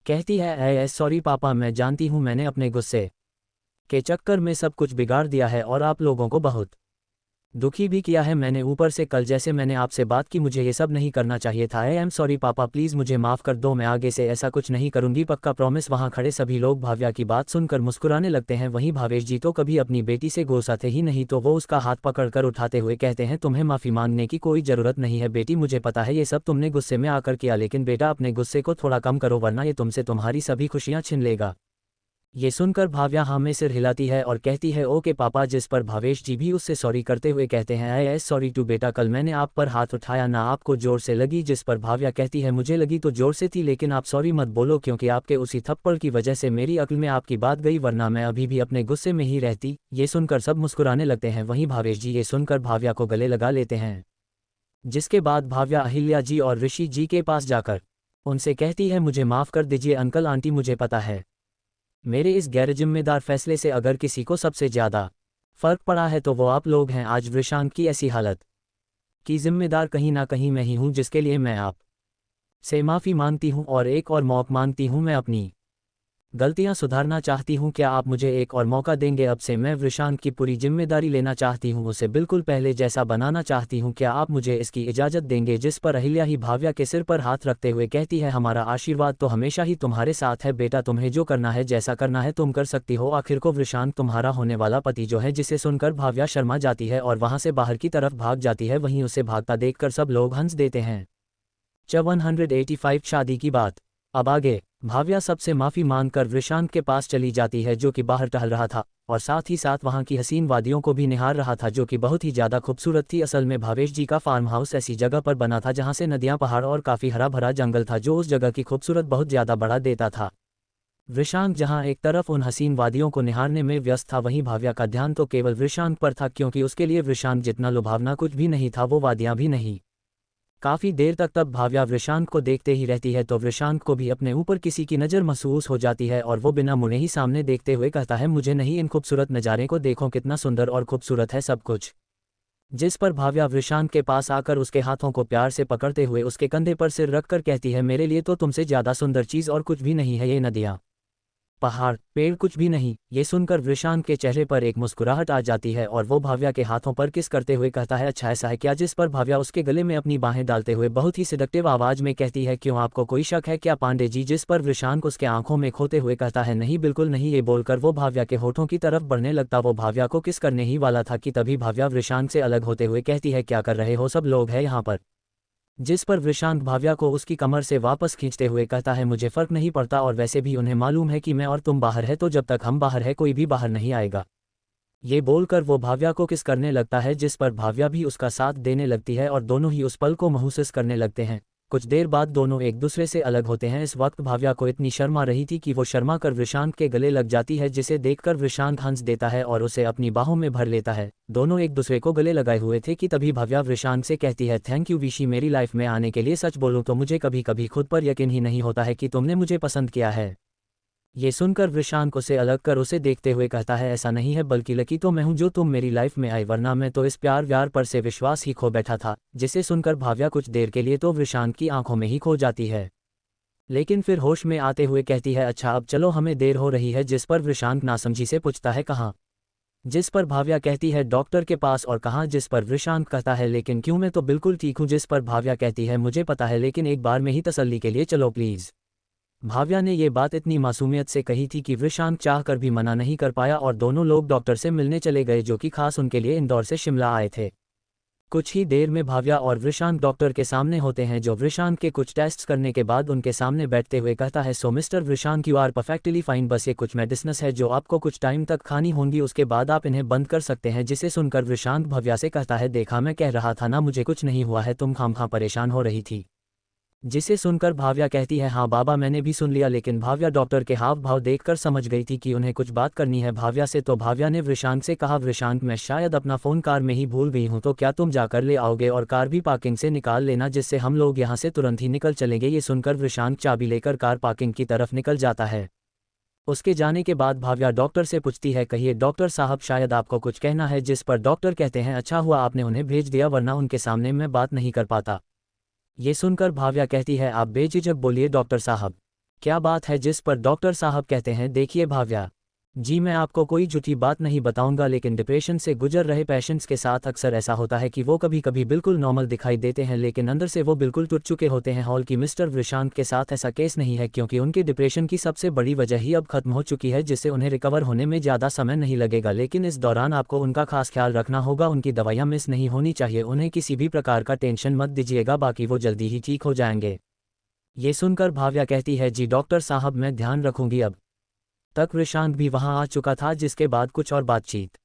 कहती है सॉरी पापा, मैं जानती हूँ मैंने अपने गुस्से के चक्कर में सब कुछ बिगाड़ दिया है और आप लोगों को बहुत दुखी भी किया है। मैंने ऊपर से कल जैसे मैंने आपसे बात की, मुझे ये सब नहीं करना चाहिए था। आई एम सॉरी पापा, प्लीज़ मुझे माफ़ कर दो, मैं आगे से ऐसा कुछ नहीं करूंगी, पक्का प्रॉमिस। वहाँ खड़े सभी लोग भाव्या की बात सुनकर मुस्कुराने लगते हैं। वहीं भावेश जी तो कभी अपनी बेटी से गुस्साते ही नहीं, तो वो उसका हाथ पकड़कर उठाते हुए कहते हैं तुम्हें माफ़ी मांगने की कोई ज़रूरत नहीं है बेटी, मुझे पता है ये सब तुमने गुस्से में आकर किया, लेकिन बेटा अपने गुस्से को थोड़ा कम करो वरना ये तुमसे तुम्हारी सभी खुशियाँ छीन लेगा। ये सुनकर भाव्या हाँ में सिर हिलाती है और कहती है ओके पापा, जिस पर भावेश जी भी उससे सॉरी करते हुए कहते हैं आई एस सॉरी टू बेटा, कल मैंने आप पर हाथ उठाया ना आपको जोर से लगी। जिस पर भाव्या कहती है मुझे लगी तो जोर से थी, लेकिन आप सॉरी मत बोलो क्योंकि आपके उसी थप्पड़ की वजह से मेरी अक्ल में आपकी बात गई, वरना मैं अभी भी अपने गुस्से में ही रहती। ये सुनकर सब मुस्कुराने लगते हैं। वहीं भावेश जी ये सुनकर भाव्या को गले लगा लेते हैं, जिसके बाद भाव्या अहिल्या जी और ऋषि जी के पास जाकर उनसे कहती है मुझे माफ़ कर दीजिए अंकल आंटी, मुझे पता है मेरे इस गैरजिम्मेदार फैसले से अगर किसी को सबसे ज़्यादा फ़र्क पड़ा है तो वो आप लोग हैं। आज वृषांक की ऐसी हालत की जिम्मेदार कहीं ना कहीं मैं ही हूँ, जिसके लिए मैं आप से माफ़ी मांगती हूँ और एक और मौका मांगती हूँ। मैं अपनी गलतियां सुधारना चाहती हूँ, क्या आप मुझे एक और मौका देंगे? अब से मैं वृषांक की पूरी जिम्मेदारी लेना चाहती हूँ, उसे बिल्कुल पहले जैसा बनाना चाहती हूँ, क्या आप मुझे इसकी इजाज़त देंगे? जिस पर अहिल्या ही भाव्या के सिर पर हाथ रखते हुए कहती है हमारा आशीर्वाद तो हमेशा ही तुम्हारे साथ है बेटा, तुम्हें जो करना है जैसा करना है तुम कर सकती हो। आखिर को वृषांक तुम्हारा होने वाला पति जो है, जिसे सुनकर भाव्या शर्मा जाती है और वहाँ से बाहर की तरफ भाग जाती है। वहीं उसे भागता देखकर सब लोग हंस देते हैं। 185 शादी की बात। अब आगे भाव्या सबसे माफ़ी मांगकर वृषांक के पास चली जाती है जो कि बाहर टहल रहा था और साथ ही साथ वहां की हसीन वादियों को भी निहार रहा था जो कि बहुत ही ज़्यादा खूबसूरत थी। असल में भावेश जी का फार्म हाउस ऐसी जगह पर बना था जहां से नदियां, पहाड़ और काफ़ी हरा भरा जंगल था जो उस जगह की खूबसूरत बहुत ज़्यादा बढ़ा देता था। वृषांक जहां एक तरफ उन हसीन वादियों को निहारने में व्यस्त था, वहीं भाव्या का ध्यान तो केवल वृषांक पर था, क्योंकि उसके लिए वृषांक जितना लुभावना कुछ भी नहीं था वो वादियाँ भी नहीं। काफ़ी देर तक तब भाव्या वृषांक को देखते ही रहती है तो वृषांक को भी अपने ऊपर किसी की नज़र महसूस हो जाती है और वो बिना मुड़े ही सामने देखते हुए कहता है मुझे नहीं, इन खूबसूरत नज़ारे को देखो कितना सुंदर और खूबसूरत है सब कुछ। जिस पर भाव्या वृषांक के पास आकर उसके हाथों को प्यार से पकड़ते हुए उसके कंधे पर सिर रखकर कहती है मेरे लिए तो तुमसे ज़्यादा सुंदर चीज़ और कुछ भी नहीं है ये नदियाँ। पहाड़, पेड़ कुछ भी नहीं। ये सुनकर वृषांत के चेहरे पर एक मुस्कुराहट आ जाती है और वो भाव्या के हाथों पर किस करते हुए कहता है, अच्छा ऐसा है क्या? जिस पर भाव्या उसके गले में अपनी बाहें डालते हुए बहुत ही सिडक्टिव आवाज में कहती है, क्यों आपको कोई शक है क्या पांडे जी? जिस पर वृषांत उसके आंखों में खोते हुए कहता है, नहीं बिल्कुल नहीं। ये बोलकर वो भाव्या के होठों की तरफ बढ़ने लगता। वो भाव्या को किस करने ही वाला था कि तभी भाव्या वृषांत से अलग होते हुए कहती है, क्या कर रहे हो? सब लोग हैं यहाँ पर। जिस पर वृषांत भाव्या को उसकी कमर से वापस खींचते हुए कहता है, मुझे फर्क नहीं पड़ता और वैसे भी उन्हें मालूम है कि मैं और तुम बाहर है, तो जब तक हम बाहर है कोई भी बाहर नहीं आएगा। ये बोलकर वो भाव्या को किस करने लगता है, जिस पर भाव्या भी उसका साथ देने लगती है और दोनों ही उस पल को महसूस करने लगते हैं। कुछ देर बाद दोनों एक दूसरे से अलग होते हैं। इस वक्त भाव्या को इतनी शर्म आ रही थी कि वो शर्मा कर वृषांत के गले लग जाती है, जिसे देखकर वृषांत हंस देता है और उसे अपनी बाहों में भर लेता है। दोनों एक दूसरे को गले लगाए हुए थे कि तभी भाव्या वृषांत से कहती है, थैंक यू विशी, मेरी लाइफ में आने के लिए। सच बोलूं तो मुझे कभी कभी खुद पर यकीन ही नहीं होता है कि तुमने मुझे पसंद किया है। ये सुनकर वृषांत उसे अलग कर उसे देखते हुए कहता है, ऐसा नहीं है, बल्कि लकी तो मैं हूं जो तुम मेरी लाइफ में आई, वरना मैं तो इस प्यार व्यार पर से विश्वास ही खो बैठा था। जिसे सुनकर भाव्या कुछ देर के लिए तो वृषांत की आंखों में ही खो जाती है, लेकिन फिर होश में आते हुए कहती है, अच्छा अब चलो हमें देर हो रही है। जिस पर वृषांत नासमझी से पूछता है, कहाँ? जिस पर भाव्या कहती है, डॉक्टर के पास। और कहाँ? जिस पर वृषांत कहता है, लेकिन क्यों, मैं तो बिल्कुल ठीक हूँ। जिस पर भाव्या कहती है, मुझे पता है, लेकिन एक बार में ही तसल्ली के लिए चलो प्लीज़। भाव्या ने ये बात इतनी मासूमियत से कही थी कि वृषांत चाह कर भी मना नहीं कर पाया और दोनों लोग डॉक्टर से मिलने चले गए, जो कि खास उनके लिए इंदौर से शिमला आए थे। कुछ ही देर में भाव्या और वृषांत डॉक्टर के सामने होते हैं, जो वृषांत के कुछ टेस्ट्स करने के बाद उनके सामने बैठते हुए कहता है, so mister Vrishant, you are perfectly fine, बस ये कुछ मेडिसिन्स है जो आपको कुछ टाइम तक खानी होंगी, उसके बाद आप इन्हें बंद कर सकते हैं। जिसे सुनकर वृषांत भाव्या से कहता है, देखा मैं कह रहा था ना मुझे कुछ नहीं हुआ है, तुम खामखा परेशान हो रही थी। जिसे सुनकर भाव्या कहती है, हाँ बाबा मैंने भी सुन लिया। लेकिन भाव्या डॉक्टर के हाव भाव देखकर समझ गई थी कि उन्हें कुछ बात करनी है भाव्या से। तो भाव्या ने वृषांत से कहा, वृषांत मैं शायद अपना फ़ोन कार में ही भूल गई हूँ, तो क्या तुम जाकर ले आओगे और कार भी पार्किंग से निकाल लेना, जिससे हम लोग यहाँ से तुरंत ही निकल चलेंगे। ये सुनकर वृषांत चाबी लेकर कार पार्किंग की तरफ निकल जाता है। उसके जाने के बाद भाव्या डॉक्टर से पूछती है, कहिए डॉक्टर साहब, शायद आपको कुछ कहना है। जिस पर डॉक्टर कहते हैं, अच्छा हुआ आपने उन्हें भेज दिया, वरना उनके सामने मैं बात नहीं कर पाता। ये सुनकर भाव्या कहती है, आप बेझिझक बोलिए डॉक्टर साहब, क्या बात है? जिस पर डॉक्टर साहब कहते हैं, देखिए भाव्या जी, मैं आपको कोई झूठी बात नहीं बताऊंगा, लेकिन डिप्रेशन से गुजर रहे पेशेंट्स के साथ अक्सर ऐसा होता है कि वो कभी कभी बिल्कुल नॉर्मल दिखाई देते हैं, लेकिन अंदर से वो बिल्कुल टूट चुके होते हैं। हॉल की मिस्टर वृषांत के साथ ऐसा केस नहीं है, क्योंकि उनकी डिप्रेशन की सबसे बड़ी वजह ही अब खत्म हो चुकी है, जिससे उन्हें रिकवर होने में ज़्यादा समय नहीं लगेगा। लेकिन इस दौरान आपको उनका खास ख्याल रखना होगा, उनकी दवाइयाँ मिस नहीं होनी चाहिए। उन्हें किसी भी प्रकार का टेंशन मत दीजिएगा, बाकी वो जल्दी ही ठीक हो जाएंगे। ये सुनकर भाव्या कहती है, जी डॉक्टर साहब मैं ध्यान रखूंगी। अब तक वृषांत भी वहां आ चुका था, जिसके बाद कुछ और बातचीत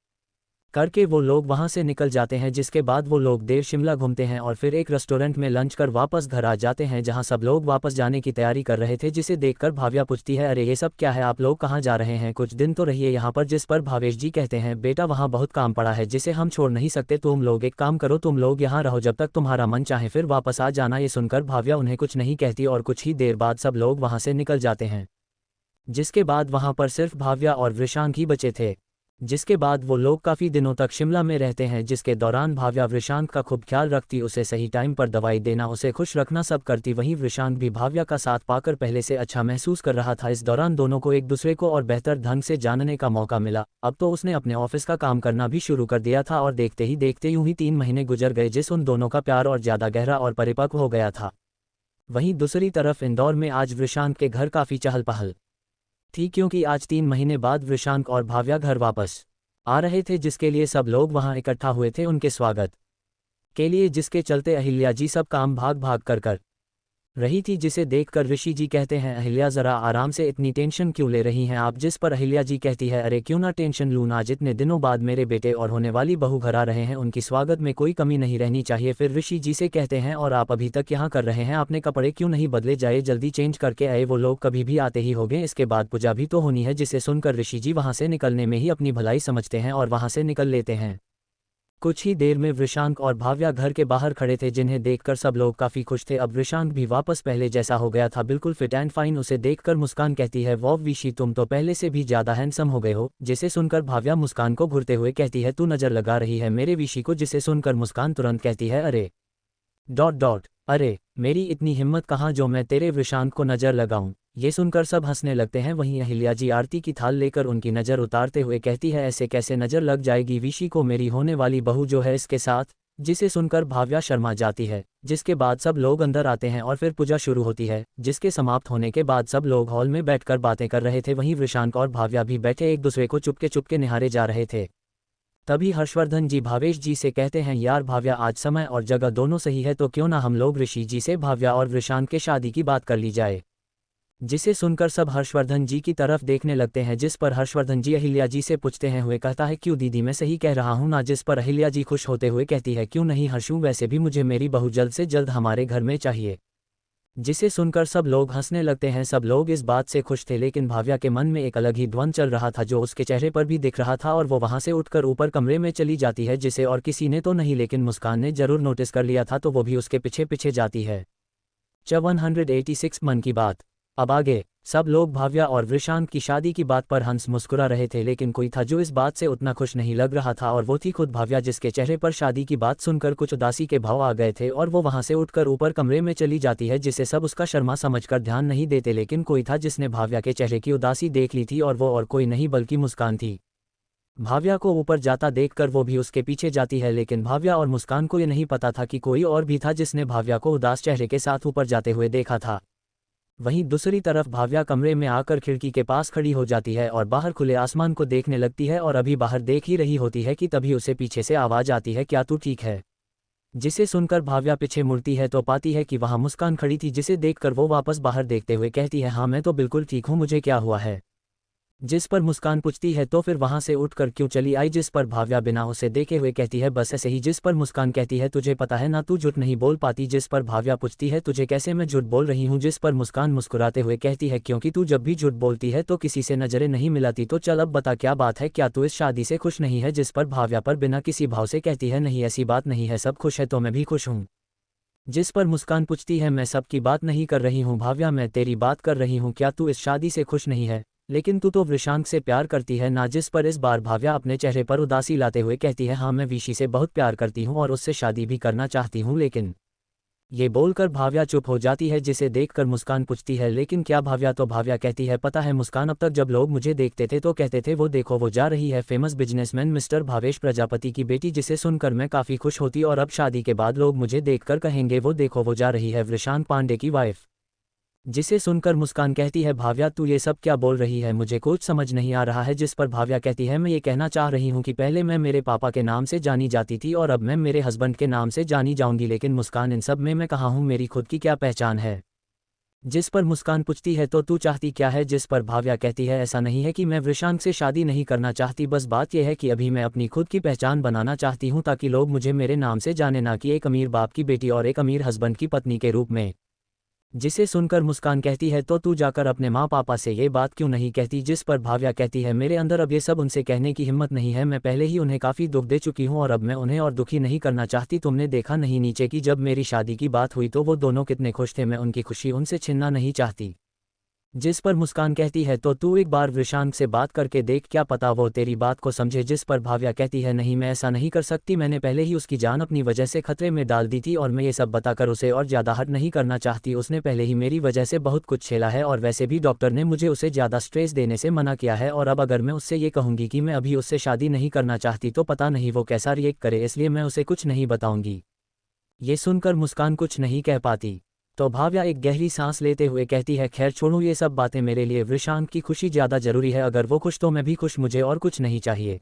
करके वो लोग वहां से निकल जाते हैं। जिसके बाद वो लोग देर शिमला घूमते हैं और फिर एक रेस्टोरेंट में लंच कर वापस घर आ जाते हैं, जहां सब लोग वापस जाने की तैयारी कर रहे थे। जिसे देखकर भाव्या पूछती है, अरे ये सब क्या है, आप लोग कहाँ जा रहे हैं? कुछ दिन तो रहिए यहाँ पर। जिस पर भावेश जी कहते हैं, बेटा वहाँ बहुत काम पड़ा है जिसे हम छोड़ नहीं सकते, तुम लोग एक काम करो, तुम लोग यहाँ रहो जब तक तुम्हारा मन चाहे, फिर वापस आ जाना। ये सुनकर भाव्या उन्हें कुछ नहीं कहती और कुछ ही देर बाद सब लोग वहाँ से निकल जाते हैं। जिसके बाद वहाँ पर सिर्फ भाव्या और वृषांत ही बचे थे। जिसके बाद वो लोग काफ़ी दिनों तक शिमला में रहते हैं, जिसके दौरान भाव्या वृषांत का खूब ख्याल रखती, उसे सही टाइम पर दवाई देना, उसे खुश रखना सब करती। वहीं वृषांत भी भाव्या का साथ पाकर पहले से अच्छा महसूस कर रहा था। इस दौरान दोनों को एक दूसरे को और बेहतर ढंग से जानने का मौका मिला। अब तो उसने अपने ऑफिस का काम करना भी शुरू कर दिया था और देखते ही देखते यूं ही 3 महीने गुजर गए, जिस उन दोनों का प्यार और ज़्यादा गहरा और परिपक्व हो गया था। वहीं दूसरी तरफ इंदौर में आज वृषांत के घर काफ़ी चहल पहल थी, क्योंकि आज 3 महीने बाद वृषांत और भाव्या घर वापस आ रहे थे, जिसके लिए सब लोग वहां इकट्ठा हुए थे उनके स्वागत के लिए, जिसके चलते अहिल्या जी सब काम भाग भाग कर रही थी। जिसे देखकर ऋषि जी कहते हैं, अहिल्या ज़रा आराम से, इतनी टेंशन क्यों ले रही हैं आप? जिस पर अहिल्या जी कहती है, अरे क्यों ना टेंशन लूँ, आज इतने दिनों बाद मेरे बेटे और होने वाली बहू घर आ रहे हैं, उनकी स्वागत में कोई कमी नहीं रहनी चाहिए। फिर ऋषि जी से कहते हैं, और आप अभी तक यहाँ कर रहे हैं, आपने कपड़े क्यों नहीं बदले? जाए जल्दी चेंज करके आए, वो लोग कभी भी आते ही होंगे, इसके बाद पूजा भी तो होनी है। जिसे सुनकर ऋषि जी वहाँ से निकलने में ही अपनी भलाई समझते हैं और वहाँ से निकल लेते हैं। कुछ ही देर में वृषांत और भाव्या घर के बाहर खड़े थे, जिन्हें देखकर सब लोग काफ़ी खुश थे। अब वृषांत भी वापस पहले जैसा हो गया था, बिल्कुल फिट एंड फाइन। उसे देखकर मुस्कान कहती है, वाह विशी, तुम तो पहले से भी ज़्यादा हैंडसम हो गए हो। जिसे सुनकर भाव्या मुस्कान को घूरते हुए कहती है, तू नज़र लगा रही है मेरे विशी को? जिसे सुनकर मुस्कान तुरंत कहती है, अरे ... अरे मेरी इतनी हिम्मत कहाँ जो मैं तेरे वृषांत को नज़र लगाऊं। ये सुनकर सब हंसने लगते हैं। वहीं अहिल्या जी आरती की थाल लेकर उनकी नज़र उतारते हुए कहती है, ऐसे कैसे नज़र लग जाएगी विशी को मेरी होने वाली बहू जो है इसके साथ। जिसे सुनकर भाव्या शर्मा जाती है, जिसके बाद सब लोग अंदर आते हैं और फिर पूजा शुरू होती है, जिसके समाप्त होने के बाद सब लोग हॉल में बैठकर बातें कर रहे थे। वहीं वृषांक और भाव्या भी बैठे एक दूसरे को चुपके चुपके निहारे जा रहे थे। तभी हर्षवर्धन जी भावेश जी से कहते हैं, यार भाव्या, आज समय और जगह दोनों सही है तो क्यों ना हम लोग ऋषि जी से भाव्या और वृषांक के शादी की बात कर ली जाए। जिसे सुनकर सब हर्षवर्धन जी की तरफ देखने लगते हैं, जिस पर हर्षवर्धन जी अहिल्या जी से पूछते हैं हुए कहता है, क्यों दीदी मैं सही कह रहा हूँ ना। जिस पर अहिल्या जी खुश होते हुए कहती है, क्यों नहीं हर्षू, वैसे भी मुझे मेरी बहू जल्द से जल्द हमारे घर में चाहिए। जिसे सुनकर सब लोग हंसने लगते हैं। सब लोग इस बात से खुश थे, लेकिन भाव्या के मन में एक अलग ही ध्वन चल रहा था जो उसके चेहरे पर भी दिख रहा था, और वो वहां से उठकर ऊपर कमरे में चली जाती है, जिसे और किसी ने तो नहीं लेकिन मुस्कान ने जरूर नोटिस कर लिया था, तो वो भी उसके पीछे पीछे जाती है। 186 मन की बात। अब आगे सब लोग भाव्या और वृषांक की शादी की बात पर हंस मुस्कुरा रहे थे, लेकिन कोई था जो इस बात से उतना खुश नहीं लग रहा था, और वो थी खुद भाव्या, जिसके चेहरे पर शादी की बात सुनकर कुछ उदासी के भाव आ गए थे, और वो वहां से उठकर ऊपर कमरे में चली जाती है, जिसे सब उसका शर्मा समझकर ध्यान नहीं देते। लेकिन कोई था जिसने भाव्या के चेहरे की उदासी देख ली थी, और वो और कोई नहीं बल्कि मुस्कान थी। भाव्या को ऊपर जाता देखकर वो भी उसके पीछे जाती है, लेकिन भाव्या और मुस्कान को ये नहीं पता था कि कोई और भी था जिसने भाव्या को उदास चेहरे के साथ ऊपर जाते हुए देखा था। वहीं दूसरी तरफ भाव्या कमरे में आकर खिड़की के पास खड़ी हो जाती है और बाहर खुले आसमान को देखने लगती है, और अभी बाहर देख ही रही होती है कि तभी उसे पीछे से आवाज आती है, क्या तू ठीक है। जिसे सुनकर भाव्या पीछे मुड़ती है तो पाती है कि वहां मुस्कान खड़ी थी, जिसे देखकर वो वापस बाहर देखते हुए कहती है, हाँ मैं तो बिल्कुल ठीक हूँ, मुझे क्या हुआ है। जिस पर मुस्कान पूछती है, तो फिर वहां से उठकर क्यों चली आई। जिस पर भाव्या बिना उसे देखे हुए कहती है, बस ऐसे ही। जिस पर मुस्कान कहती है, तुझे पता है ना तू झूठ नहीं बोल पाती। जिस पर भाव्या पूछती है, तुझे कैसे मैं झूठ बोल रही हूँ। जिस पर मुस्कान मुस्कुराते हुए कहती है, क्योंकि तू जब भी झूठ बोलती है तो किसी से नजरें नहीं मिलाती। तो चल अब बता क्या बात है, क्या तू इस शादी से खुश नहीं है। जिस पर भाव्या पर बिना किसी भाव से कहती है, नहीं ऐसी बात नहीं है, सब खुश है तो मैं भी खुश हूँ। जिस पर मुस्कान पूछती है, मैं सब की बात नहीं कर रही हूँ भाव्या, मैं तेरी बात कर रही हूँ, क्या तू इस शादी से खुश नहीं है। लेकिन तू तो वृषांक से प्यार करती है ना। जिस पर इस बार भाव्या अपने चेहरे पर उदासी लाते हुए कहती है, हाँ मैं विशी से बहुत प्यार करती हूँ और उससे शादी भी करना चाहती हूँ। लेकिन ये बोलकर भाव्या चुप हो जाती है, जिसे देखकर मुस्कान पूछती है, लेकिन क्या भाव्या। तो भाव्या कहती है, पता है मुस्कान, अब तक जब लोग मुझे देखते थे तो कहते थे, वो देखो वो जा रही है famous businessman mister Bhavesh Prajapati की बेटी। जिसे सुनकर मैं काफ़ी खुश होती, और अब शादी के बाद लोग मुझे देखकर कहेंगे, वो देखो वो जा रही है वृषांक पांडे की वाइफ। जिसे सुनकर मुस्कान कहती है, भाव्या तू ये सब क्या बोल रही है, मुझे कुछ समझ नहीं आ रहा है। जिस पर भाव्या कहती है, मैं ये कहना चाह रही हूँ कि पहले मैं मेरे पापा के नाम से जानी जाती थी और अब मैं मेरे हस्बैंड के नाम से जानी जाऊंगी। लेकिन मुस्कान इन सब में मैं कहाँ हूँ, मेरी खुद की क्या पहचान है। जिस पर मुस्कान पूछती है, तो तू चाहती क्या है। जिस पर भाव्या कहती है, ऐसा नहीं है कि मैं वृषांक से शादी नहीं करना चाहती, बस बात यह है कि अभी मैं अपनी खुद की पहचान बनाना चाहती हूँ, ताकि लोग मुझे मेरे नाम से जाने, ना कि एक अमीर बाप की बेटी और एक अमीर हस्बैंड की पत्नी के रूप में। जिसे सुनकर मुस्कान कहती है, तो तू जाकर अपने माँ पापा से ये बात क्यों नहीं कहती। जिस पर भाव्या कहती है, मेरे अंदर अब ये सब उनसे कहने की हिम्मत नहीं है, मैं पहले ही उन्हें काफ़ी दुख दे चुकी हूँ और अब मैं उन्हें और दुखी नहीं करना चाहती। तुमने देखा नहीं नीचे की जब मेरी शादी की बात हुई तो वो दोनों कितने खुश थे, मैं उनकी खुशी उनसे छीनना नहीं चाहती। जिस पर मुस्कान कहती है, तो तू एक बार वृषांक से बात करके देख, क्या पता वो तेरी बात को समझे। जिस पर भाव्या कहती है, नहीं मैं ऐसा नहीं कर सकती, मैंने पहले ही उसकी जान अपनी वजह से खतरे में डाल दी थी और मैं ये सब बताकर उसे और ज़्यादा हर्ट नहीं करना चाहती। उसने पहले ही मेरी वजह से बहुत कुछ झेला है और वैसे भी डॉक्टर ने मुझे उसे ज़्यादा स्ट्रेस देने से मना किया है, और अब अगर मैं उससे ये कहूँगी कि मैं अभी उससे शादी नहीं करना चाहती तो पता नहीं वो कैसा रिएक्ट करे, इसलिए मैं उसे कुछ नहीं बताऊँगी। ये सुनकर मुस्कान कुछ नहीं कह पाती। तो भाव्या एक गहरी सांस लेते हुए कहती है, खैर छोड़ो ये सब बातें, मेरे लिए वृषांक की खुशी ज़्यादा जरूरी है, अगर वो खुश तो मैं भी खुश, मुझे और कुछ नहीं चाहिए।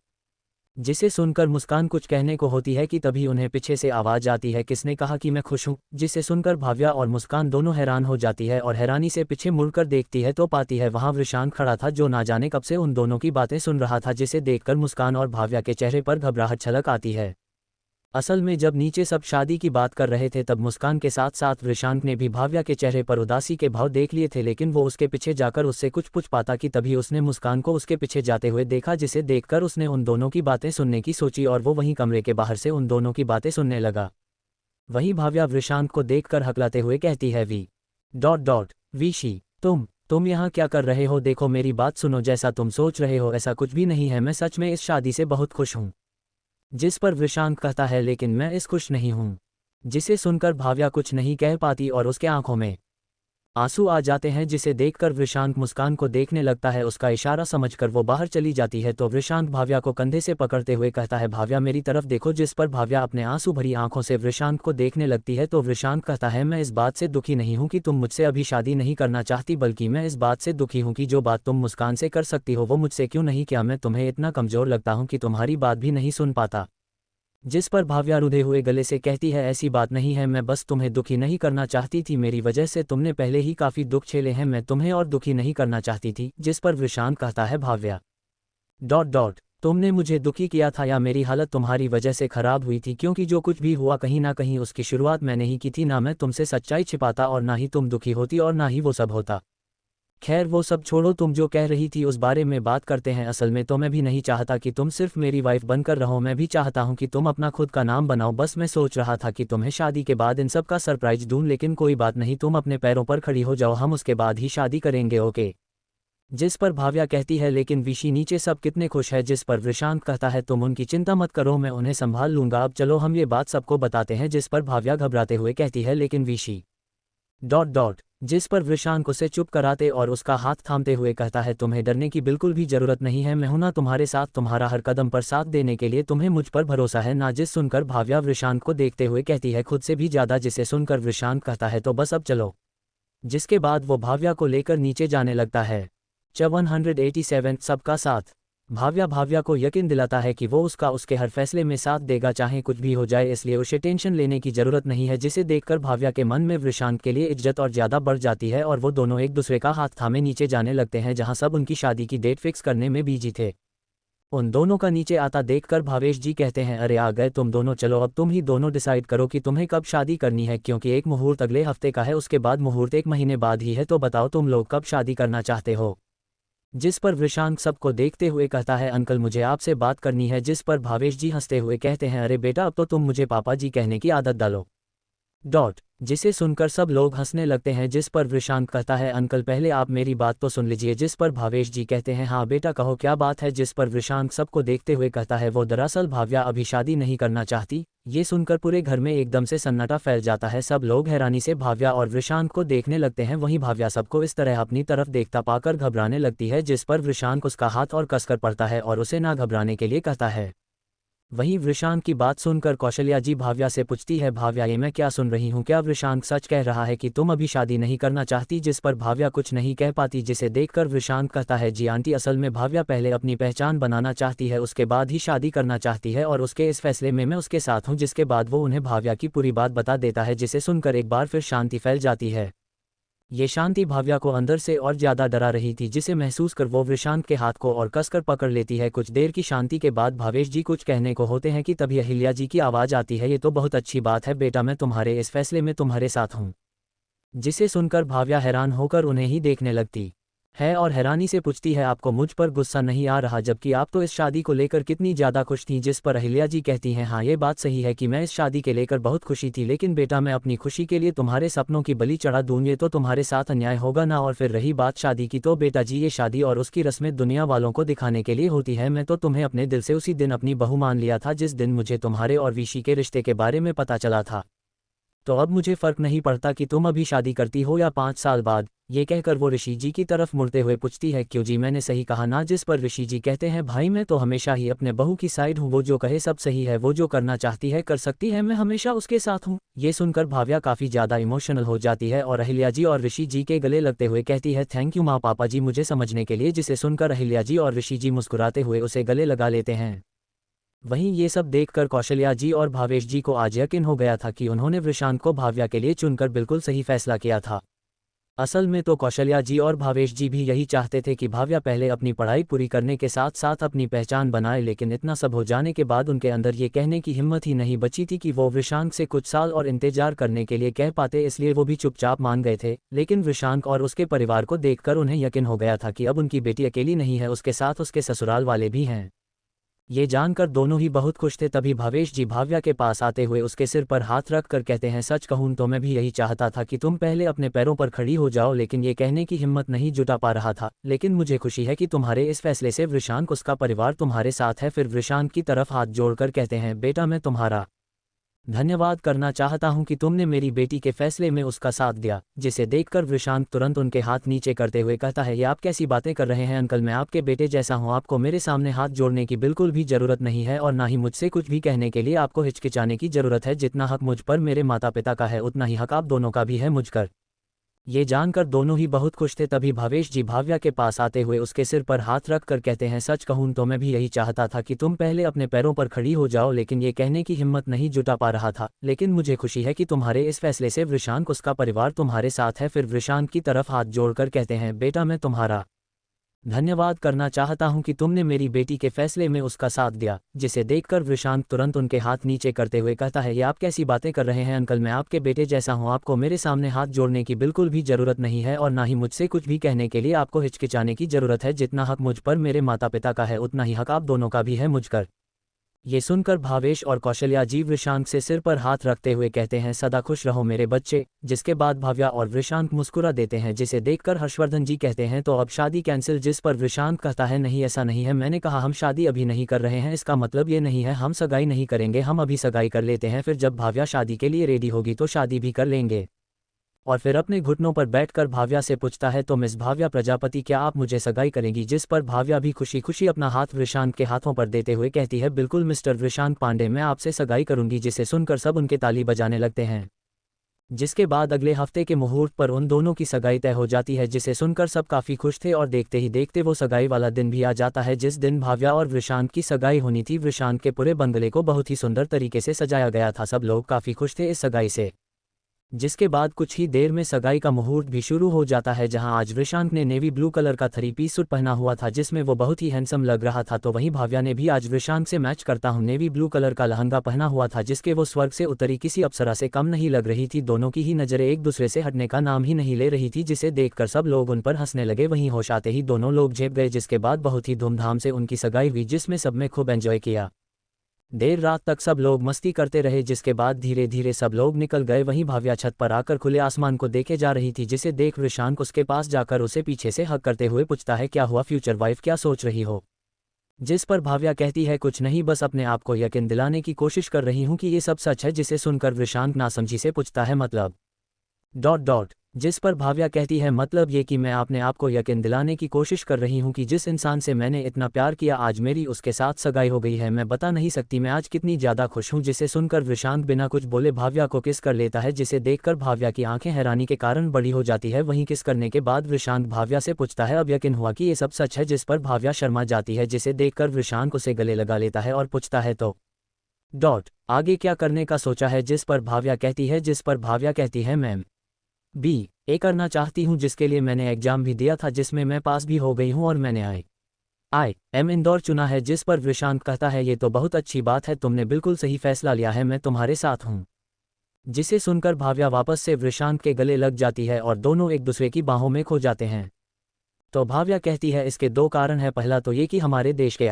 जिसे सुनकर मुस्कान कुछ कहने को होती है कि तभी उन्हें पीछे से आवाज़ आती है, किसने कहा कि मैं खुश हूँ। जिसे सुनकर भाव्या और मुस्कान दोनों हैरान हो जाती है और हैरानी से पीछे मुड़कर देखती है तो पाती है वहाँ वृषांक खड़ा था, जो ना जाने कब से उन दोनों की बातें सुन रहा था। जिसे देखकर मुस्कान और भाव्या के चेहरे पर घबराहट छलक आती है। असल में जब नीचे सब शादी की बात कर रहे थे तब मुस्कान के साथ साथ वृषांक ने भी भाव्या के चेहरे पर उदासी के भाव देख लिए थे, लेकिन वो उसके पीछे जाकर उससे कुछ पूछ पाता कि तभी उसने मुस्कान को उसके पीछे जाते हुए देखा, जिसे देखकर उसने उन दोनों की बातें सुनने की सोची और वो वहीं कमरे के बाहर से उन दोनों की बातें सुनने लगा। वहीं भाव्या वृषांक को देखकर हकलाते हुए कहती है, वीशी तुम यहाँ क्या कर रहे हो, देखो मेरी बात सुनो, जैसा तुम सोच रहे हो ऐसा कुछ भी नहीं है, मैं सच में इस शादी से बहुत खुश हूँ। जिस पर वृषांक कहता है, लेकिन मैं इस खुश नहीं हूँ। जिसे सुनकर भाव्या कुछ नहीं कह पाती और उसके आंखों में आंसू आ जाते हैं जिसे देखकर वृषांक मुस्कान को देखने लगता है। उसका इशारा समझकर वो बाहर चली जाती है तो वृषांक भाव्या को कंधे से पकड़ते हुए कहता है, भाव्या मेरी तरफ देखो। जिस पर भाव्या अपने आंसू भरी आंखों से वृषांक को देखने लगती है तो वृषांक कहता है, मैं इस बात से दुखी नहीं हूँ कि तुम मुझसे अभी शादी नहीं करना चाहती, बल्कि मैं इस बात से दुखी हूँ कि जो बात तुम मुस्कान से कर सकती हो वो मुझसे क्यों नहीं। क्या मैं तुम्हें इतना कमजोर लगता हूँ कि तुम्हारी बात भी नहीं सुन पाता। जिस पर भाव्या रुधे हुए गले से कहती है, ऐसी बात नहीं है, मैं बस तुम्हें दुखी नहीं करना चाहती थी। मेरी वजह से तुमने पहले ही काफ़ी दुख झेले हैं, मैं तुम्हें और दुखी नहीं करना चाहती थी। जिस पर वृषांक कहता है, भाव्या तुमने मुझे दुखी किया था या मेरी हालत तुम्हारी वजह से खराब हुई थी, क्योंकि जो कुछ भी हुआ कहीं ना कहीं उसकी शुरुआत मैंने ही की थी। ना मैं तुमसे सच्चाई छिपाता और ना ही तुम दुखी होती और ना ही वो सब होता। खैर वो सब छोड़ो, तुम जो कह रही थी उस बारे में बात करते हैं। असल में तो मैं भी नहीं चाहता कि तुम सिर्फ मेरी वाइफ बनकर रहो, मैं भी चाहता हूं कि तुम अपना खुद का नाम बनाओ। बस मैं सोच रहा था कि तुम्हें शादी के बाद इन सब का सरप्राइज दूं, लेकिन कोई बात नहीं, तुम अपने पैरों पर खड़ी हो जाओ, हम उसके बाद ही शादी करेंगे, ओके। जिस पर भाव्या कहती है, लेकिन विशी नीचे सब कितने खुश है। जिस पर वृषांक कहता है, तुम उनकी चिंता मत करो, मैं उन्हें संभाल लूंगा, अब चलो हम ये बात सबको बताते हैं। जिस पर भाव्या घबराते हुए कहती है, लेकिन विशी जिस पर वृषांक उसे चुप कराते और उसका हाथ थामते हुए कहता है, तुम्हें डरने की बिल्कुल भी जरूरत नहीं है, मैं हूं ना तुम्हारे साथ, तुम्हारा हर कदम पर साथ देने के लिए, तुम्हें मुझ पर भरोसा है ना। जिस सुनकर भाव्या वृषांक को देखते हुए कहती है, खुद से भी ज्यादा। जिसे सुनकर वृषांक कहता है, तो बस अब चलो। जिसके बाद वो भाव्या को लेकर नीचे जाने लगता है। 187 सबका साथ। भाव्या को यकीन दिलाता है कि वो उसके हर फैसले में साथ देगा, चाहे कुछ भी हो जाए, इसलिए उसे टेंशन लेने की जरूरत नहीं है। जिसे देखकर भाव्या के मन में वृषांक के लिए इज्जत और ज्यादा बढ़ जाती है और वो दोनों एक दूसरे का हाथ थामे नीचे जाने लगते हैं, जहां सब उनकी शादी की डेट फिक्स करने में बिजी थे। उन दोनों का नीचे आता देखकर भावेश जी कहते हैं, अरे आ गए तुम दोनों, चलो अब तुम ही दोनों डिसाइड करो कि तुम्हें कब शादी करनी है, क्योंकि एक मुहूर्त अगले हफ्ते का है, उसके बाद मुहूर्त 1 महीने बाद ही है, तो बताओ तुम लोग कब शादी करना चाहते हो। जिस पर वृषांक सबको देखते हुए कहता है, अंकल मुझे आपसे बात करनी है। जिस पर भावेश जी हंसते हुए कहते हैं, अरे बेटा अब तो तुम मुझे पापा जी कहने की आदत डालो। जिसे सुनकर सब लोग हंसने लगते हैं। जिस पर वृषांक कहता है, अंकल पहले आप मेरी बात तो सुन लीजिए। जिस पर भावेश जी कहते हैं, हाँ बेटा कहो क्या बात है। जिस पर वृषांक सबको देखते हुए कहता है, वो दरअसल भाव्या अभी शादी नहीं करना चाहती। ये सुनकर पूरे घर में एकदम से सन्नाटा फैल जाता है। सब लोग हैरानी से भाव्या और वृषांक को देखने लगते हैं। वहीं भाव्या सबको इस तरह अपनी तरफ देखता पाकर घबराने लगती है। जिस पर वृषांक उसका हाथ और कसकर पड़ता है और उसे ना घबराने के लिए कहता है। वहीं वृषांक की बात सुनकर कौशल्या जी भाव्या से पूछती है, भाव्या ये मैं क्या सुन रही हूँ, क्या वृषांक सच कह रहा है कि तुम अभी शादी नहीं करना चाहती। जिस पर भाव्या कुछ नहीं कह पाती। जिसे देखकर वृषांक कहता है, जी आंटी, असल में भाव्या पहले अपनी पहचान बनाना चाहती है, उसके बाद ही शादी करना चाहती है और उसके इस फैसले में मैं उसके साथ हूँ। जिसके बाद वो उन्हें भाव्या की पूरी बात बता देता है, जिसे सुनकर एक बार फिर शांति फैल जाती है। ये शांति भाव्या को अंदर से और ज्यादा डरा रही थी, जिसे महसूस कर वो वृषांक के हाथ को और कसकर पकड़ लेती है। कुछ देर की शांति के बाद भावेश जी कुछ कहने को होते हैं कि तभी अहिल्या जी की आवाज आती है, ये तो बहुत अच्छी बात है बेटा, मैं तुम्हारे इस फैसले में तुम्हारे साथ हूँ। जिसे सुनकर भाव्या हैरान होकर उन्हें ही देखने लगती है और हैरानी से पूछती है, आपको मुझ पर गुस्सा नहीं आ रहा, जबकि आप तो इस शादी को लेकर कितनी ज़्यादा खुश थीं। जिस पर अहिल्या जी कहती हैं, हाँ ये बात सही है कि मैं इस शादी के लेकर बहुत खुशी थी, लेकिन बेटा मैं अपनी खुशी के लिए तुम्हारे सपनों की बलि चढ़ा दूँ, ये तो तुम्हारे साथ अन्याय होगा ना। और फिर रही बात शादी की, तो बेटा जी ये शादी और उसकी रस्में दुनिया वालों को दिखाने के लिए होती है। मैं तो तुम्हें अपने दिल से उसी दिन अपनी बहू मान लिया था जिस दिन मुझे तुम्हारे और विशी के रिश्ते के बारे में पता चला था। तो अब मुझे फर्क नहीं पड़ता कि तुम अभी शादी करती हो या 5 साल बाद। ये कहकर वो ऋषि जी की तरफ मुड़ते हुए पूछती है, क्यों जी मैंने सही कहा ना। जिस पर ऋषि जी कहते हैं, भाई मैं तो हमेशा ही अपने बहू की साइड हूँ, वो जो कहे सब सही है, वो जो करना चाहती है कर सकती है, मैं हमेशा उसके साथ हूँ। ये सुनकर भाव्या काफी ज्यादा इमोशनल हो जाती है और अहिल्या जी और ऋषि जी के गले लगते हुए कहती है, थैंक यू माँ पापा जी मुझे समझने के लिए। जिसे सुनकर अहिल्या जी और ऋषि जी मुस्कुराते हुए उसे गले लगा लेते हैं। वहीं ये सब देखकर कौशल्या जी और भावेश जी को आज यकीन हो गया था कि उन्होंने वृषांक को भाव्या के लिए चुनकर बिल्कुल सही फैसला किया था। असल में तो कौशल्या जी और भावेश जी भी यही चाहते थे कि भाव्या पहले अपनी पढ़ाई पूरी करने के साथ साथ अपनी पहचान बनाए, लेकिन इतना सब हो जाने के बाद उनके अंदर ये कहने की हिम्मत ही नहीं बची थी कि वो वृषांक से कुछ साल और इंतजार करने के लिए कह पाते, इसलिए वो भी चुपचाप मान गए थे। लेकिन वृषांक और उसके परिवार को देखकर उन्हें यकीन हो गया था कि अब उनकी बेटी अकेली नहीं है, उसके साथ उसके ससुराल वाले भी हैं। ये जानकर दोनों ही बहुत खुश थे। तभी भावेश जी भाव्या के पास आते हुए उसके सिर पर हाथ रख कर कहते हैं, सच कहूँ तो मैं भी यही चाहता था कि तुम पहले अपने पैरों पर खड़ी हो जाओ, लेकिन ये कहने की हिम्मत नहीं जुटा पा रहा था। लेकिन मुझे खुशी है कि तुम्हारे इस फैसले से वृषांक उसका परिवार तुम्हारे साथ है। फिर वृषांक की तरफ हाथ जोड़कर कहते हैं, बेटा मैं तुम्हारा धन्यवाद करना चाहता हूं कि तुमने मेरी बेटी के फैसले में उसका साथ दिया। जिसे देखकर वृषांक तुरंत उनके हाथ नीचे करते हुए कहता है, ये आप कैसी बातें कर रहे हैं अंकल, मैं आपके बेटे जैसा हूं, आपको मेरे सामने हाथ जोड़ने की बिल्कुल भी जरूरत नहीं है और ना ही मुझसे कुछ भी कहने के लिए आपको हिचकिचाने की जरूरत है। जितना हक मुझ पर मेरे माता पिता का है उतना ही हक आप दोनों का भी है मुझ पर। ये जानकर दोनों ही बहुत खुश थे। तभी भावेश जी भाव्या के पास आते हुए उसके सिर पर हाथ रख कर कहते हैं, सच कहूं तो मैं भी यही चाहता था कि तुम पहले अपने पैरों पर खड़ी हो जाओ, लेकिन ये कहने की हिम्मत नहीं जुटा पा रहा था। लेकिन मुझे खुशी है कि तुम्हारे इस फैसले से वृषांक, उसका परिवार तुम्हारे साथ है। फिर वृषांक की तरफ हाथ जोड़कर कहते हैं, बेटा मैं तुम्हारा धन्यवाद करना चाहता हूं कि तुमने मेरी बेटी के फैसले में उसका साथ दिया। जिसे देखकर वृषांक तुरंत उनके हाथ नीचे करते हुए कहता है, ये आप कैसी बातें कर रहे हैं अंकल, मैं आपके बेटे जैसा हूं, आपको मेरे सामने हाथ जोड़ने की बिल्कुल भी जरूरत नहीं है और ना ही मुझसे कुछ भी कहने के लिए आपको हिचकिचाने की जरूरत है। जितना हक मुझ पर मेरे माता पिता का है उतना ही हक आप दोनों का भी है मुझ पर। ये सुनकर भावेश और कौशल्या जी वृषांक से सिर पर हाथ रखते हुए कहते हैं, सदा खुश रहो मेरे बच्चे। जिसके बाद भाव्या और वृषांक मुस्कुरा देते हैं। जिसे देखकर हर्षवर्धन जी कहते हैं, तो अब शादी कैंसिल। जिस पर वृषांक कहता है, नहीं ऐसा नहीं है, मैंने कहा हम शादी अभी नहीं कर रहे हैं, इसका मतलब ये नहीं है हम सगाई नहीं करेंगे, हम अभी सगाई कर लेते हैं, फिर जब भाव्या शादी के लिए रेडी होगी तो शादी भी कर लेंगे। और फिर अपने घुटनों पर बैठकर भाव्या से पूछता है, तो मिस भाव्या प्रजापति क्या आप मुझे सगाई करेंगी? जिस पर भाव्या भी खुशी खुशी अपना हाथ वृषांक के हाथों पर देते हुए कहती है, बिल्कुल मिस्टर वृषांक पांडे, मैं आपसे सगाई करूंगी। जिसे सुनकर सब उनके ताली बजाने लगते हैं। जिसके बाद अगले हफ्ते के मुहूर्त पर उन दोनों की सगाई तय हो जाती है। जिसे सुनकर सब काफ़ी खुश थे और देखते ही देखते वो सगाई वाला दिन भी आ जाता है, जिस दिन भाव्या और वृषांक की सगाई होनी थी। वृषांक के पूरे बंगले को बहुत ही सुंदर तरीके से सजाया गया था। सब लोग काफ़ी खुश थे इस सगाई से। जिसके बाद कुछ ही देर में सगाई का मुहूर्त भी शुरू हो जाता है, जहां आज वृषांक ने नेवी ब्लू कलर का 3 पीस सूट पहना हुआ था, जिसमें वो बहुत ही हैंडसम लग रहा था। तो वहीं भाव्या ने भी आज वृषांक से मैच करता हूं नेवी ब्लू कलर का लहंगा पहना हुआ था, जिसके वो स्वर्ग से उतरी किसी अप्सरा से कम नहीं लग रही थी। दोनों की ही नज़रें एक दूसरे से हटने का नाम ही नहीं ले रही थी, जिसे देखकर सब लोग उन पर हंसने लगे। वहीं होश आते ही दोनों लोग झेप गए। जिसके बाद बहुत ही धूमधाम से उनकी सगाई हुई, जिसमें सबने खूब एंजॉय किया। देर रात तक सब लोग मस्ती करते रहे। जिसके बाद धीरे धीरे सब लोग निकल गए। वहीं भाव्या छत पर आकर खुले आसमान को देखे जा रही थी, जिसे देख वृषांक उसके पास जाकर उसे पीछे से हक करते हुए पूछता है, क्या हुआ फ्यूचर वाइफ, क्या सोच रही हो? जिस पर भाव्या कहती है, कुछ नहीं, बस अपने आप को यकीन दिलाने की कोशिश कर रही हूं कि ये सब सच है। जिसे सुनकर वृषांक नासमझी से पूछता है, मतलब डॉट डॉट। जिस पर भाव्या कहती है, मतलब ये कि मैं अपने आप को यकीन दिलाने की कोशिश कर रही हूँ कि जिस इंसान से मैंने इतना प्यार किया, आज मेरी उसके साथ सगाई हो गई है। मैं बता नहीं सकती मैं आज कितनी ज़्यादा खुश हूँ। जिसे सुनकर वृषांक बिना कुछ बोले भाव्या को किस कर लेता है, जिसे देखकर भाव्या की आंखें हैरानी के कारण बड़ी हो जाती है। वहीं किस करने के बाद वृषांक भाव्या से पूछता है, अब यकीन हुआ कि ये सब सच है? जिस पर भाव्या शर्मा जाती है, जिसे देखकर वृषांक उसे गले लगा लेता है और पूछता है, तो डॉट आगे क्या करने का सोचा है? जिस पर भाव्या कहती है, मैम BA करना चाहती हूँ, जिसके लिए मैंने एग्जाम भी दिया था, जिसमें मैं पास भी हो गई हूँ और मैंने IIM इंदौर चुना है। जिस पर वृषांक कहता है, ये तो बहुत अच्छी बात है, तुमने बिल्कुल सही फैसला लिया है, मैं तुम्हारे साथ हूँ। जिसे सुनकर भाव्या वापस से वृषांक के गले लग जाती है और दोनों एक दूसरे की बाहों में खो जाते हैं। तो भाव्या कहती है, इसके 2 कारण हैं। पहला तो ये कि हमारे देश के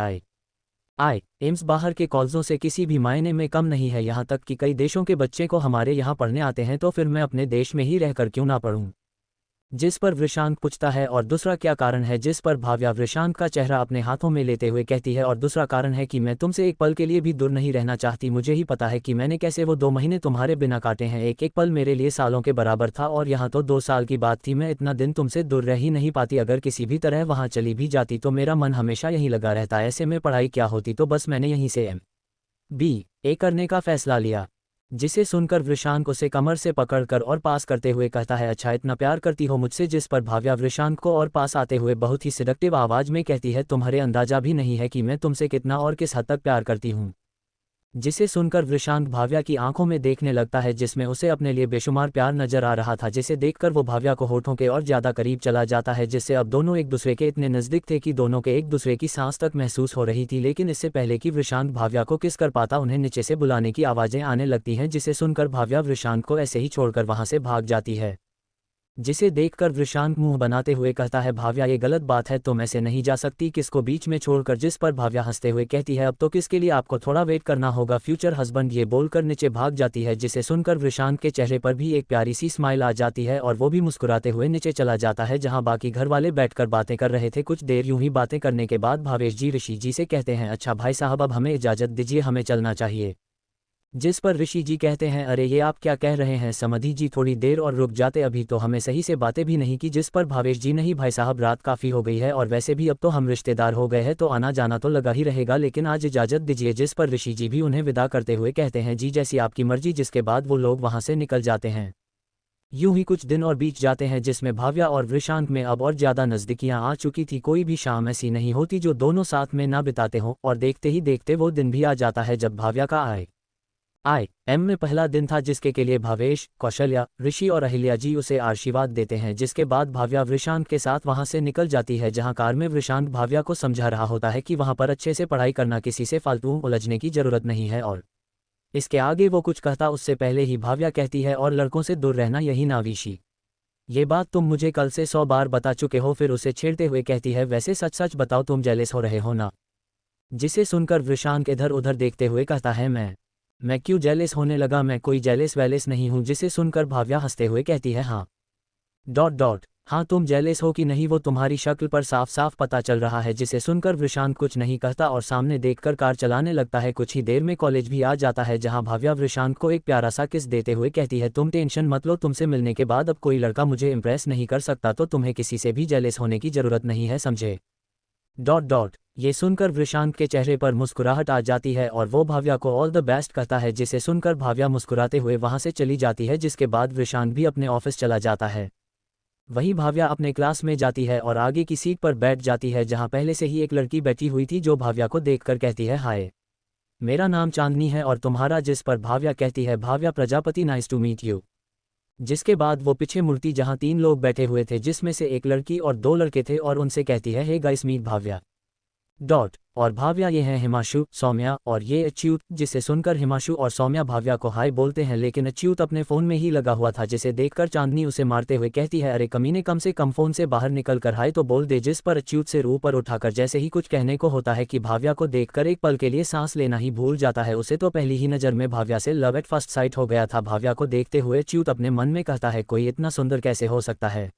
IIMs बाहर के कॉलेजों से किसी भी मायने में कम नहीं है, यहाँ तक कि कई देशों के बच्चे को हमारे यहाँ पढ़ने आते हैं, तो फिर मैं अपने देश में ही रहकर क्यों ना पढ़ूं? जिस पर वृषांक पूछता है, और दूसरा क्या कारण है? जिस पर भाव्या वृषांक का चेहरा अपने हाथों में लेते हुए कहती है, और दूसरा कारण है कि मैं तुमसे एक पल के लिए भी दूर नहीं रहना चाहती। मुझे ही पता है कि मैंने कैसे वो 2 महीने तुम्हारे बिना काटे हैं। एक एक पल मेरे लिए सालों के बराबर था, और यहाँ तो 2 साल की बात थी। मैं इतना दिन तुमसे दूर रह ही नहीं पाती। अगर किसी भी तरह वहाँ चली भी जाती तो मेरा मन हमेशा यहीं लगा रहता। ऐसे में पढ़ाई क्या होती? तो बस मैंने यहीं से MBA करने का फैसला लिया। जिसे सुनकर वृषांक उसे कमर से पकड़कर और पास करते हुए कहता है, अच्छा इतना प्यार करती हो मुझसे? जिस पर भाव्या वृषांक को और पास आते हुए बहुत ही सिडक्टिव आवाज में कहती है, तुम्हारे अंदाजा भी नहीं है कि मैं तुमसे कितना और किस हद तक प्यार करती हूँ। जिसे सुनकर वृषांक भाव्या की आंखों में देखने लगता है, जिसमें उसे अपने लिए बेशुमार प्यार नजर आ रहा था। जिसे देखकर वो भाव्या को होठों के और ज्यादा करीब चला जाता है, जिससे अब दोनों एक दूसरे के इतने नजदीक थे कि दोनों के एक दूसरे की सांस तक महसूस हो रही थी। लेकिन इससे पहले कि वृषांक भाव्या को किस कर पाता, उन्हें नीचे से बुलाने की आवाजें आने लगती हैं। जिसे सुनकर भाव्या वृषांक को ऐसे ही छोड़कर वहां से भाग जाती है। जिसे देखकर वृषांक मुंह बनाते हुए कहता है, भाव्या ये गलत बात है, तुम ऐसे नहीं जा सकती किसको बीच में छोड़कर। जिस पर भाव्या हंसते हुए कहती है, अब तो किसके लिए आपको थोड़ा वेट करना होगा फ्यूचर हस्बैंड। ये बोलकर नीचे भाग जाती है। जिसे सुनकर वृषांक के चेहरे पर भी एक प्यारी सी स्माइल आ जाती है और वो भी मुस्कुराते हुए नीचे चला जाता है, जहां बाकी घर वाले बैठकर बातें कर रहे थे। कुछ देर यूं ही बातें करने के बाद भावेश जी ऋषि जी से कहते हैं, अच्छा भाई साहब अब हमें इजाजत दीजिए, हमें चलना चाहिए। जिस पर ऋषि जी कहते हैं, अरे ये आप क्या कह रहे हैं समधी जी, थोड़ी देर और रुक जाते, अभी तो हमें सही से बातें भी नहीं की। जिस पर भावेश जी, नहीं भाई साहब, रात काफ़ी हो गई है और वैसे भी अब तो हम रिश्तेदार हो गए हैं तो आना जाना तो लगा ही रहेगा, लेकिन आज इजाज़त दीजिए। जिस पर ऋषि जी भी उन्हें विदा करते हुए कहते हैं, जी जैसी आपकी मर्जी। जिसके बाद वो लोग वहाँ से निकल जाते हैं। यूं ही कुछ दिन और बीत जाते हैं जिसमें भाव्या और वृषांक में अब और ज़्यादा नज़दीकियां आ चुकी थी। कोई भी शाम ऐसी नहीं होती जो दोनों साथ में ना बिताते हों, और देखते ही देखते वो दिन भी आ जाता है जब भाव्या का एम में पहला दिन था, जिसके के लिए भावेश, कौशल्या, ऋषि और अहिल्या जी उसे आशीर्वाद देते हैं। जिसके बाद भाव्या वृषांक के साथ वहां से निकल जाती है, जहां कार में वृषांक भाव्या को समझा रहा होता है कि वहां पर अच्छे से पढ़ाई करना, किसी से फालतू उलझने की जरूरत नहीं है। और इसके आगे वो कुछ कहता उससे पहले ही भाव्या कहती है, और लड़कों से दूर रहना यही नाविशी। ये बात तुम मुझे कल से 100 बार बता चुके हो। फिर उसे छेड़ते हुए कहती है, वैसे सच सच बताओ तुम जेलस हो रहे हो ना। जिसे सुनकर वृषांक इधर उधर देखते हुए कहता है, मैं क्यों जेलस होने लगा, मैं कोई जेलस वेलस नहीं हूँ। जिसे सुनकर भाव्या हंसते हुए कहती है, हाँ तुम जेलस हो कि नहीं वो तुम्हारी शक्ल पर साफ साफ पता चल रहा है। जिसे सुनकर वृषांक कुछ नहीं कहता और सामने देखकर कार चलाने लगता है। कुछ ही देर में कॉलेज भी आ जाता है, जहां भाव्या वृषांक को एक प्यारा सा किस देते हुए कहती है, तुम टेंशन मत लो, तुमसे मिलने के बाद अब कोई लड़का मुझे इम्प्रेस नहीं कर सकता, तो तुम्हें किसी से भी जेलस होने की जरूरत नहीं है, समझे। ये सुनकर वृषांक के चेहरे पर मुस्कुराहट आ जाती है और वो भाव्या को ऑल द बेस्ट कहता है। जिसे सुनकर भाव्या मुस्कुराते हुए वहां से चली जाती है। जिसके बाद वृषांक भी अपने ऑफिस चला जाता है। वहीं भाव्या अपने क्लास में जाती है और आगे की सीट पर बैठ जाती है, जहां पहले से ही एक लड़की बैठी हुई थी, जो भाव्या को देखकर कहती है, हाय मेरा नाम चांदनी है और तुम्हारा। जिस पर भाव्या कहती है, Bhavya Prajapati, nice to meet you. जिसके बाद वो पीछे मुड़ती जहां 3 लोग बैठे हुए थे, जिसमें से एक लड़की और 2 लड़के थे, और उनसे कहती है, हे गाइस मीट भाव्या। और भाव्या, ये हैं हिमांशु, सौम्या और ये अच्युत। जिसे सुनकर हिमांशु और सौम्या भाव्या को हाय बोलते हैं, लेकिन अच्युत अपने फ़ोन में ही लगा हुआ था। जिसे देखकर चांदनी उसे मारते हुए कहती है, अरे कमीने, कम से कम फ़ोन से बाहर निकल कर हाय तो बोल दे। जिस पर अच्युत सिर ऊपर उठाकर जैसे ही कुछ कहने को होता है कि भाव्या को देखकर एक पल के लिए सांस लेना ही भूल जाता है। उसे तो पहली ही नज़र में भाव्या से लव एट फर्स्ट साइट हो गया था। भाव्या को देखते हुए अच्युत अपने मन में कहता है, कोई इतना सुंदर कैसे हो सकता है।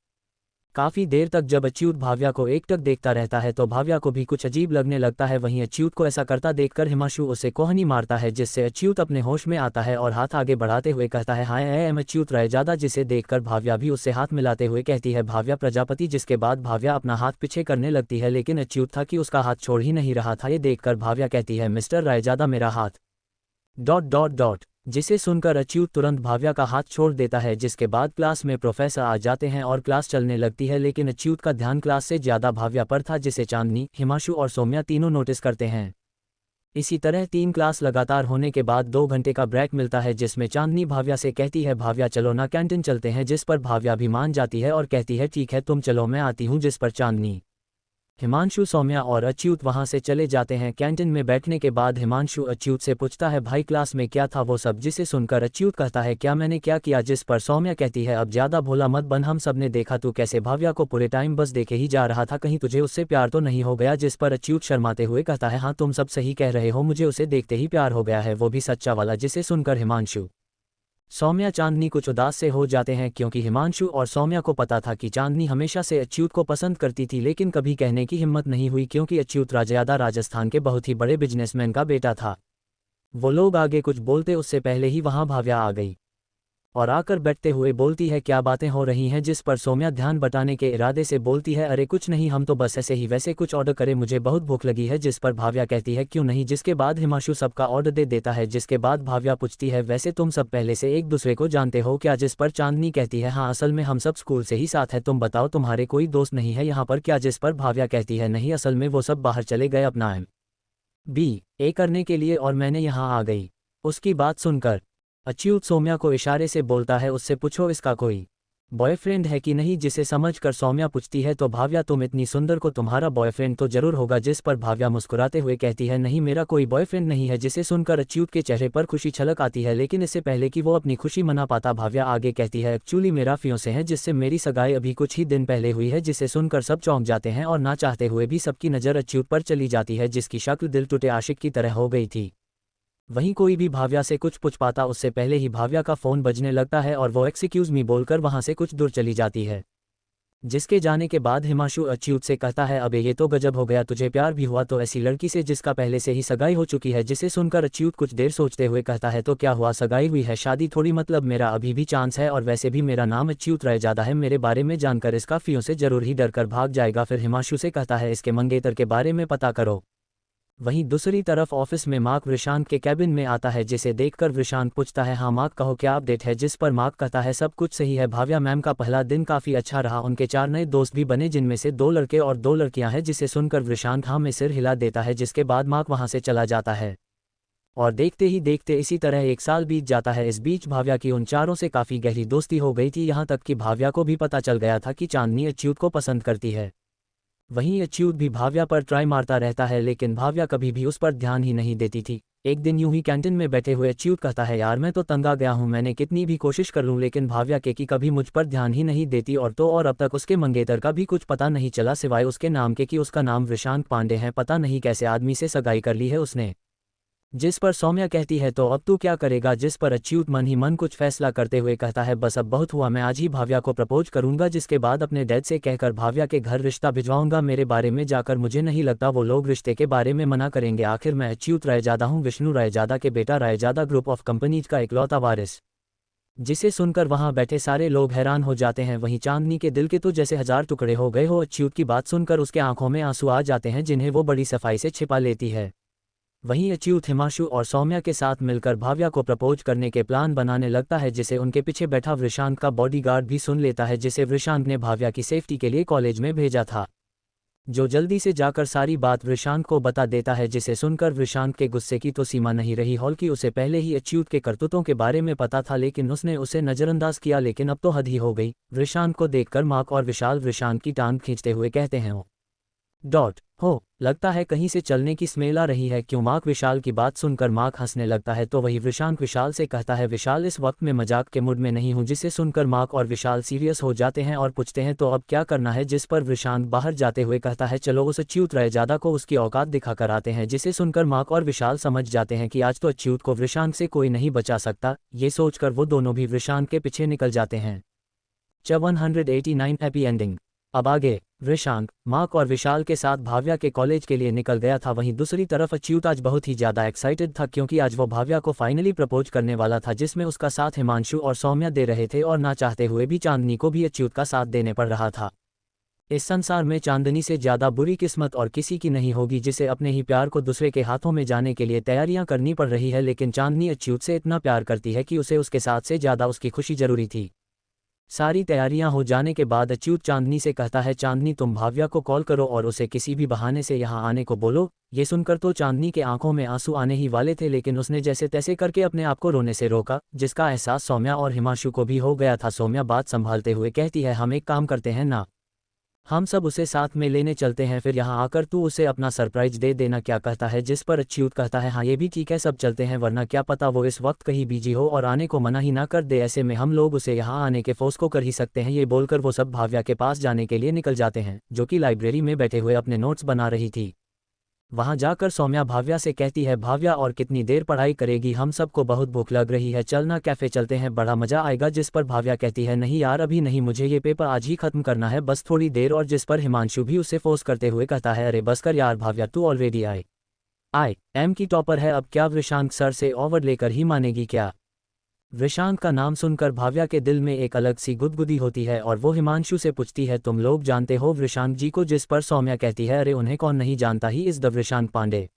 काफ़ी देर तक जब अच्युत भाव्या को एकटक देखता रहता है तो भाव्या को भी कुछ अजीब लगने लगता है। वहीं अच्युत को ऐसा करता देखकर हिमांशु उसे कोहनी मारता है, जिससे अच्युत अपने होश में आता है और हाथ आगे बढ़ाते हुए कहता है, हाय आई एम अच्युत रायजादा। जिसे देखकर भाव्या भी उससे हाथ मिलाते हुए कहती है, भाव्या प्रजापति। जिसके बाद भाव्या अपना हाथ पीछे करने लगती है, लेकिन अच्युत था कि उसका हाथ छोड़ ही नहीं रहा था। ये देखकर भाव्या कहती है, मिस्टर रायजादा मेरा हाथ। जिसे सुनकर अच्युत तुरंत भाव्या का हाथ छोड़ देता है। जिसके बाद क्लास में प्रोफेसर आ जाते हैं और क्लास चलने लगती है, लेकिन अच्युत का ध्यान क्लास से ज़्यादा भाव्या पर था, जिसे चांदनी, हिमांशु और सौम्या तीनों नोटिस करते हैं। इसी तरह 3 क्लास लगातार होने के बाद 2 घंटे का ब्रेक मिलता है, जिसमें चांदनी भाव्या से कहती है, भाव्या चलो ना कैंटीन चलते हैं। जिस पर भाव्या भी मान जाती है और कहती है, ठीक है तुम चलो, मैं आती हूँ। जिस पर चांदनी, हिमांशु, सौम्या और अच्युत वहां से चले जाते हैं। कैंटीन में बैठने के बाद हिमांशु अच्युत से पूछता है, भाई क्लास में क्या था वो सब। जिसे सुनकर अच्युत कहता है, क्या मैंने क्या किया। जिस पर सौम्या कहती है, अब ज्यादा भोला मत बन, हम सब ने देखा तू कैसे भाव्या को पूरे टाइम बस देखे ही जा रहा था, कहीं तुझे उससे प्यार तो नहीं हो गया। जिस पर अच्युत शर्माते हुए कहता है, हाँ तुम सब सही कह रहे हो, मुझे उसे देखते ही प्यार हो गया है, वो भी सच्चा वाला। जिसे सुनकर हिमांशु, सौम्या, चांदनी कुछ उदास से हो जाते हैं, क्योंकि हिमांशु और सौम्या को पता था कि चांदनी हमेशा से अच्युत को पसंद करती थी, लेकिन कभी कहने की हिम्मत नहीं हुई, क्योंकि अच्युत राजयादा राजस्थान के बहुत ही बड़े बिजनेसमैन का बेटा था। वो लोग आगे कुछ बोलते उससे पहले ही वहां भाव्या आ गई और आकर बैठते हुए बोलती है, क्या बातें हो रही हैं। जिस पर सौम्या ध्यान बटाने के इरादे से बोलती है, अरे कुछ नहीं, हम तो बस ऐसे ही वैसे कुछ ऑर्डर करें, मुझे बहुत भूख लगी है। जिस पर भाव्या कहती है, क्यों नहीं। जिसके बाद हिमांशु सबका ऑर्डर दे देता है। जिसके बाद भाव्या पूछती है, वैसे तुम सब पहले से एक दूसरे को जानते हो क्या। जिस पर चांदनी कहती है, हाँ असल में हम सब स्कूल से ही साथ हैं, तुम बताओ तुम्हारे कोई दोस्त नहीं है यहाँ पर क्या। जिस पर भाव्या कहती है, नहीं असल में वो सब बाहर चले गए अपना MBA करने के लिए और मैंने यहाँ आ गई। उसकी बात सुनकर अच्युत सौम्या को इशारे से बोलता है, उससे पूछो इसका कोई बॉयफ्रेंड है कि नहीं। जिसे समझकर सौम्या पूछती है, तो भाव्या तुम इतनी सुंदर को तुम्हारा बॉयफ्रेंड तो जरूर होगा। जिस पर भाव्या मुस्कुराते हुए कहती है, नहीं मेरा कोई बॉयफ्रेंड नहीं है। जिसे सुनकर अच्युत के चेहरे पर खुशी छलक आती है, लेकिन इससे पहले कि वो अपनी खुशी मना पाता, भाव्या आगे कहती है, एक्चुअली मेरा फियांसे है, जिससे मेरी सगाई अभी कुछ ही दिन पहले हुई है। जिसे सुनकर सब चौंक जाते हैं और ना चाहते हुए भी सबकी नज़र अच्युत पर चली जाती है, जिसकी शक्ल दिल टूटे आशिक की तरह हो गई थी। वहीं कोई भी भाव्या से कुछ पूछ पाता उससे पहले ही भाव्या का फ़ोन बजने लगता है और वो एक्सक्यूज़ मी बोलकर वहां से कुछ दूर चली जाती है। जिसके जाने के बाद हिमांशु अच्युत से कहता है अबे ये तो गजब हो गया, तुझे प्यार भी हुआ तो ऐसी लड़की से जिसका पहले से ही सगाई हो चुकी है। जिसे सुनकर अच्युत कुछ देर सोचते हुए कहता है तो क्या हुआ, सगाई हुई है, शादी थोड़ी, मतलब मेरा अभी भी चांस है, और वैसे भी मेरा नाम अच्युत रयजादा है, मेरे बारे में जानकर इसका फियों से जरूर ही डर कर भाग जाएगा। फिर हिमांशु से कहता है इसके मंगेतर के बारे में पता करो। वहीं दूसरी तरफ ऑफिस में मार्क वृषांत के कैबिन में आता है, जिसे देखकर वृषांत पूछता है हाँ मार्क कहो क्या अपडेट है। जिस पर मार्क कहता है सब कुछ सही है, भाव्या मैम का पहला दिन काफी अच्छा रहा, उनके 4 नए दोस्त भी बने जिनमें से 2 लड़के और 2 लड़कियां हैं। जिसे सुनकर वृषांत हाँ में सिर हिला देता है, जिसके बाद मार्क वहां से चला जाता है और देखते ही देखते इसी तरह 1 साल बीत जाता है। इस बीच भाव्या की उन चारों से काफी गहरी दोस्ती हो गई थी, यहाँ तक कि भाव्या को भी पता चल गया था कि चांदनी अच्युत को पसंद करती है। वहीं अच्युत भी भाव्या पर ट्राई मारता रहता है, लेकिन भाव्या कभी भी उस पर ध्यान ही नहीं देती थी। एक दिन यूं ही कैंटीन में बैठे हुए अच्युत कहता है यार मैं तो तंग आ गया हूं, मैंने कितनी भी कोशिश कर लूं लेकिन भाव्या के की कभी मुझ पर ध्यान ही नहीं देती, और अब तक उसके मंगेतर का भी कुछ पता नहीं चला सिवाय उसके नाम के कि उसका नाम वृषांत पांडे है, पता नहीं कैसे आदमी से सगाई कर ली है उसने। जिस पर सौम्या कहती है तो अब तू क्या करेगा, जिस पर अच्युत मन ही मन कुछ फैसला करते हुए कहता है बस अब बहुत हुआ, मैं आज ही भाव्या को प्रपोज करूंगा, जिसके बाद अपने डैड से कहकर भाव्या के घर रिश्ता भिजवाऊंगा। मेरे बारे में जाकर मुझे नहीं लगता वो लोग रिश्ते के बारे में मना करेंगे, आखिर मैं अच्युत रयजादा हूँ, विष्णु रयजादा के बेटा, रयजादा ग्रुप ऑफ कंपनीज का इकलौता वारिस। जिसे सुनकर वहां बैठे सारे लोग हैरान हो जाते हैं। वहीं चांदनी के दिल के तो जैसे 1000 टुकड़े हो गए हो। अच्युत की बात सुनकर उसके आंखों में आंसू आ जाते हैं, जिन्हें वो बड़ी सफाई से छिपा लेती है। वहीं अच्युत हिमांशु और सौम्या के साथ मिलकर भाव्या को प्रपोज करने के प्लान बनाने लगता है, जिसे उनके पीछे बैठा वृषांत का बॉडीगार्ड भी सुन लेता है, जिसे वृषांत ने भाव्या की सेफ्टी के लिए कॉलेज में भेजा था, जो जल्दी से जाकर सारी बात वृषांत को बता देता है। जिसे सुनकर वृषांत के गुस्से की तो सीमा नहीं रही, हॉल की उसे पहले ही अच्युत के करतूतों के बारे में पता था, लेकिन उसने उसे नजरअंदाज किया, लेकिन अब तो हद ही हो गई। वृषांत को देखकर मार्क और विशाल वृषांत की टांग खींचते हुए कहते हैं हो लगता है कहीं से चलने की स्मेल आ रही है क्यों। मार्क विशाल की बात सुनकर मार्क हंसने लगता है, तो वही वृषांत विशाल से कहता है विशाल इस वक्त में मजाक के मूड में नहीं हूं। जिसे सुनकर मार्क और विशाल सीरियस हो जाते हैं और पूछते हैं तो अब क्या करना है, जिस पर वृषांत बाहर जाते हुए कहता है चलो उस अच्युत रयजादा को उसकी औकात दिखा कर आते हैं। जिसे सुनकर मार्क और विशाल समझ जाते हैं कि आज तो अच्युत को वृषांत से कोई नहीं बचा सकता। ये सोचकर वो दोनों भी वृषांत के पीछे निकल जाते हैं। 189 हैप्पी एंडिंग। अब आगे वृषांत मार्क और विशाल के साथ भाव्या के कॉलेज के लिए निकल गया था। वहीं दूसरी तरफ अच्युत आज बहुत ही ज्यादा एक्साइटेड था, क्योंकि आज वो भाव्या को फाइनली प्रपोज करने वाला था, जिसमें उसका साथ हिमांशु और सौम्या दे रहे थे, और ना चाहते हुए भी चांदनी को भी अच्युत का साथ देने पड़ रहा था। इस संसार में चांदनी से ज्यादा बुरी किस्मत और किसी की नहीं होगी, जिसे अपने ही प्यार को दूसरे के हाथों में जाने के लिए तैयारियां करनी पड़ रही है। लेकिन चांदनी अच्युत से इतना प्यार करती है कि उसे उसके साथ से ज्यादा उसकी खुशी जरूरी थी। सारी तैयारियां हो जाने के बाद अच्युत चांदनी से कहता है चांदनी तुम भाव्या को कॉल करो और उसे किसी भी बहाने से यहां आने को बोलो। ये सुनकर तो चांदनी के आंखों में आंसू आने ही वाले थे, लेकिन उसने जैसे तैसे करके अपने आप को रोने से रोका, जिसका एहसास सौम्या और हिमांशु को भी हो गया था। सौम्या बात संभालते हुए कहती है हम एक काम करते हैं ना, हम सब उसे साथ में लेने चलते हैं, फिर यहाँ आकर तू उसे अपना सरप्राइज दे देना, क्या कहता है। जिस पर अच्युत कहता है हाँ ये भी ठीक है, सब चलते हैं, वरना क्या पता वो इस वक्त कहीं बिजी हो और आने को मना ही ना कर दे, ऐसे में हम लोग उसे यहाँ आने के फोर्स को कर ही सकते हैं। ये बोलकर वो सब भाव्या के पास जाने के लिए निकल जाते हैं, जो कि लाइब्रेरी में बैठे हुए अपने नोट्स बना रही थी। वहां जाकर सौम्या भाव्या से कहती है भाव्या और कितनी देर पढ़ाई करेगी, हम सबको बहुत भूख लग रही है, चलना कैफे चलते हैं, बड़ा मजा आएगा। जिस पर भाव्या कहती है नहीं यार अभी नहीं, मुझे ये पेपर आज ही खत्म करना है, बस थोड़ी देर और। जिस पर हिमांशु भी उसे फोर्स करते हुए कहता है अरे बस कर यार भाव्या, तू ऑलरेडी आई एम की टॉपर है, अब क्या वृषांत सर से ओवर लेकर ही मानेगी क्या। वृषांत का नाम सुनकर भाव्या के दिल में एक अलग सी गुदगुदी होती है और वो हिमांशु से पूछती है तुम लोग जानते हो वृषांत जी को। जिस पर सौम्या कहती है अरे उन्हें कौन नहीं जानता, ही इज द वृषांत पांडे,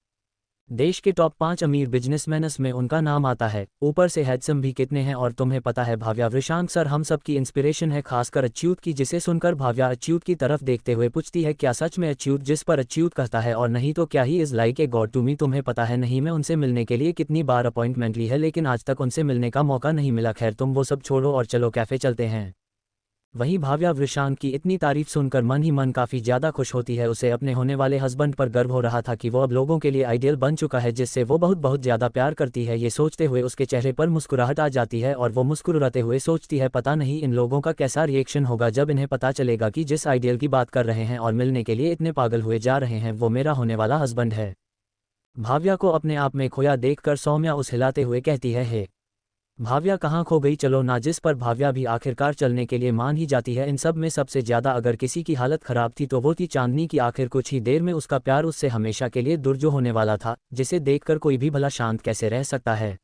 देश के टॉप 5 अमीर बिजनेसमैनस में उनका नाम आता है, ऊपर से हैंडसम भी कितने हैं। और तुम्हें पता है भाव्या वृषांत सर हम सब की इंस्पिरेशन है, खासकर अच्युत की। जिसे सुनकर भाव्या अच्युत की तरफ देखते हुए पूछती है क्या सच में अच्युत। जिस पर अच्युत कहता है और नहीं तो क्या, he is like a god to me. तुम्हें पता है नहीं मैं उनसे मिलने के लिए कितनी बार अपॉइंटमेंट ली है, लेकिन आज तक उनसे मिलने का मौका नहीं मिला। खैर तुम वो सब छोड़ो और चलो कैफे चलते हैं। वहीं भाव्या वृषांत की इतनी तारीफ सुनकर मन ही मन काफी ज्यादा खुश होती है। उसे अपने होने वाले हस्बैंड पर गर्व हो रहा था कि वो अब लोगों के लिए आइडियल बन चुका है, जिससे वो बहुत बहुत ज्यादा प्यार करती है। ये सोचते हुए उसके चेहरे पर मुस्कुराहट आ जाती है और वो मुस्कुराते हुए सोचती है पता नहीं इन लोगों का कैसा रिएक्शन होगा जब इन्हें पता चलेगा कि जिस आइडियल की बात कर रहे हैं और मिलने के लिए इतने पागल हुए जा रहे हैं वो मेरा होने वाला हस्बैंड है। भाव्या को अपने आप में खोया देखकर सौम्या उस हिलाते हुए कहती है हे भाव्या कहाँ खो गई चलो ना, जिस पर भाव्या भी आखिरकार चलने के लिए मान ही जाती है। इन सब में सबसे ज़्यादा अगर किसी की हालत ख़राब थी तो वो थी चांदनी की। आखिर कुछ ही देर में उसका प्यार उससे हमेशा के लिए दूर जो होने वाला था, जिसे देखकर कोई भी भला शांत कैसे रह सकता है।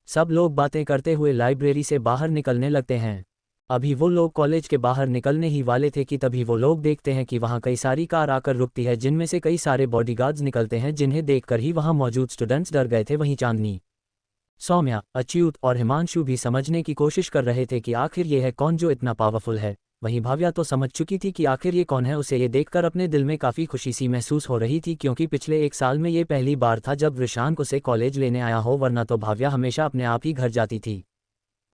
सब लोग बातें करते हुए लाइब्रेरी से बाहर निकलने लगते हैं। अभी वो लोग कॉलेज के बाहर निकलने ही वाले थे कि तभी वो लोग देखते हैं कि वहाँ कई सारी कार आकर रुकती है, जिनमें से कई सारे बॉडीगार्ड्स निकलते हैं, जिन्हें देखकर ही वहाँ मौजूद स्टूडेंट्स डर गए थे। वहीं चांदनी, सौम्या, अच्युत और हिमांशु भी समझने की कोशिश कर रहे थे कि आखिर ये है कौन जो इतना पावरफुल है। वहीं भाव्या तो समझ चुकी थी कि आखिर ये कौन है। उसे ये देखकर अपने दिल में काफ़ी खुशी सी महसूस हो रही थी, क्योंकि पिछले 1 साल में ये पहली बार था जब रिशांक उसे कॉलेज लेने आया हो, वरना तो भाव्या हमेशा अपने आप ही घर जाती थी।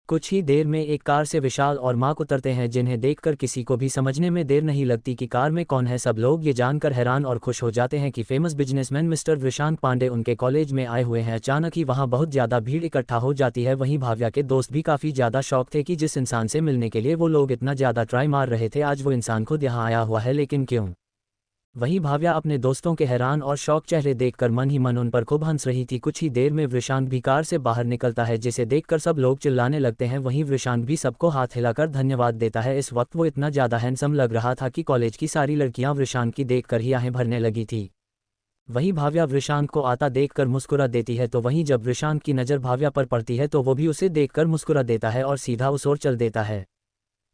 कुछ ही देर में एक कार से विशाल और मार्क उतरते हैं, जिन्हें देखकर किसी को भी समझने में देर नहीं लगती कि कार में कौन है। सब लोग ये जानकर हैरान और खुश हो जाते हैं कि famous businessman mister Rishank Pandey उनके कॉलेज में आए हुए हैं। अचानक ही वहाँ बहुत ज़्यादा भीड़ इकट्ठा हो जाती है। वहीं भाव्या के दोस्त भी काफ़ी ज़्यादा शौक थे कि जिस इंसान से मिलने के लिए वो लोग इतना ज़्यादा ट्राई मार रहे थे, आज वो इंसान खुद यहाँ आया हुआ है, लेकिन क्यों। वहीं भाव्या अपने दोस्तों के हैरान और शौक चेहरे देखकर मन ही मन उन पर खूब हंस रही थी। कुछ ही देर में वृषांक भी कार से बाहर निकलता है, जिसे देखकर सब लोग चिल्लाने लगते हैं। वहीं वृषांक भी सबको हाथ हिलाकर धन्यवाद देता है। इस वक्त वो इतना ज़्यादा हैंडसम लग रहा था कि कॉलेज की सारी लड़कियां वृषांक की देखकर ही आहें भरने लगी थी। वहीं भाव्या वृषांक को आता देखकर मुस्कुरा देती है, तो वहीं जब वृषांक की नज़र भाव्या पर पड़ती है तो वो भी उसे देखकर मुस्कुरा देता है और सीधा उस ओर चल देता है,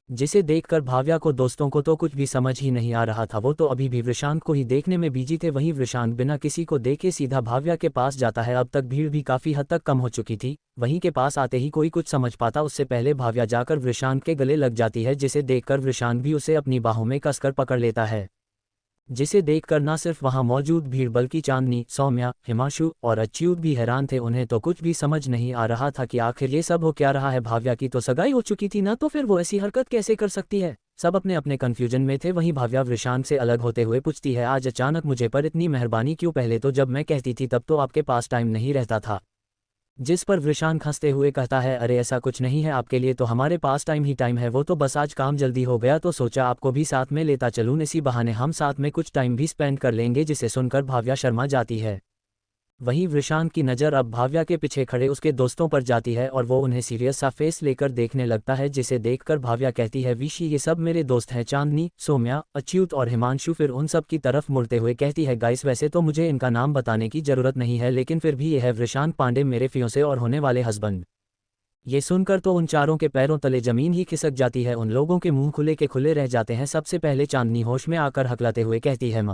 जिसे देखकर भाव्या को दोस्तों को तो कुछ भी समझ ही नहीं आ रहा था। वो तो अभी भी वृषांक को ही देखने में बिजी थे। वहीं वृषांक बिना किसी को देखे सीधा भाव्या के पास जाता है। अब तक भीड़ भी काफ़ी हद तक कम हो चुकी थी। वहीं के पास आते ही कोई कुछ समझ पाता उससे पहले भाव्या जाकर वृषांक के गले लग जाती है, जिसे देखकर वृषांक भी उसे अपनी बाहों में कसकर पकड़ लेता है, जिसे देखकर न सिर्फ वहां मौजूद भीड़ बल्कि चांदनी, सौम्या, हिमांशु और अच्युत भी हैरान थे। उन्हें तो कुछ भी समझ नहीं आ रहा था कि आखिर ये सब हो क्या रहा है। भाव्या की तो सगाई हो चुकी थी ना, तो फिर वो ऐसी हरकत कैसे कर सकती है। सब अपने अपने कन्फ्यूजन में थे। वहीं भाव्या वृषांक से अलग होते हुए पूछती है, आज अचानक मुझे पर इतनी मेहरबानी क्यों? पहले तो जब मैं कहती थी तब तो आपके पास टाइम नहीं रहता था। जिस पर वृषांक हंसते हुए कहता है, अरे ऐसा कुछ नहीं है, आपके लिए तो हमारे पास टाइम ही टाइम है। वो तो बस आज काम जल्दी हो गया तो सोचा आपको भी साथ में लेता चलूं, इसी बहाने हम साथ में कुछ टाइम भी स्पेंड कर लेंगे। जिसे सुनकर भाव्या शर्मा जाती है। वहीं वृषांक की नज़र अब भाव्या के पीछे खड़े उसके दोस्तों पर जाती है और वो उन्हें सीरियस सा फेस लेकर देखने लगता है, जिसे देखकर भाव्या कहती है, विशी ये सब मेरे दोस्त हैं, चांदनी, सौम्या, अच्युत और हिमांशु। फिर उन सब की तरफ मुड़ते हुए कहती है, गाइस वैसे तो मुझे इनका नाम बताने की ज़रूरत नहीं है, लेकिन फिर भी ये है वृषांक पांडे, मेरे फियोंसे और होने वाले हस्बैंड। ये सुनकर तो उन चारों के पैरों तले जमीन ही खिसक जाती है। उन लोगों के मुंह खुले के खुले रह जाते हैं। सबसे पहले चांदनी होश में आकर हकलाते हुए कहती है,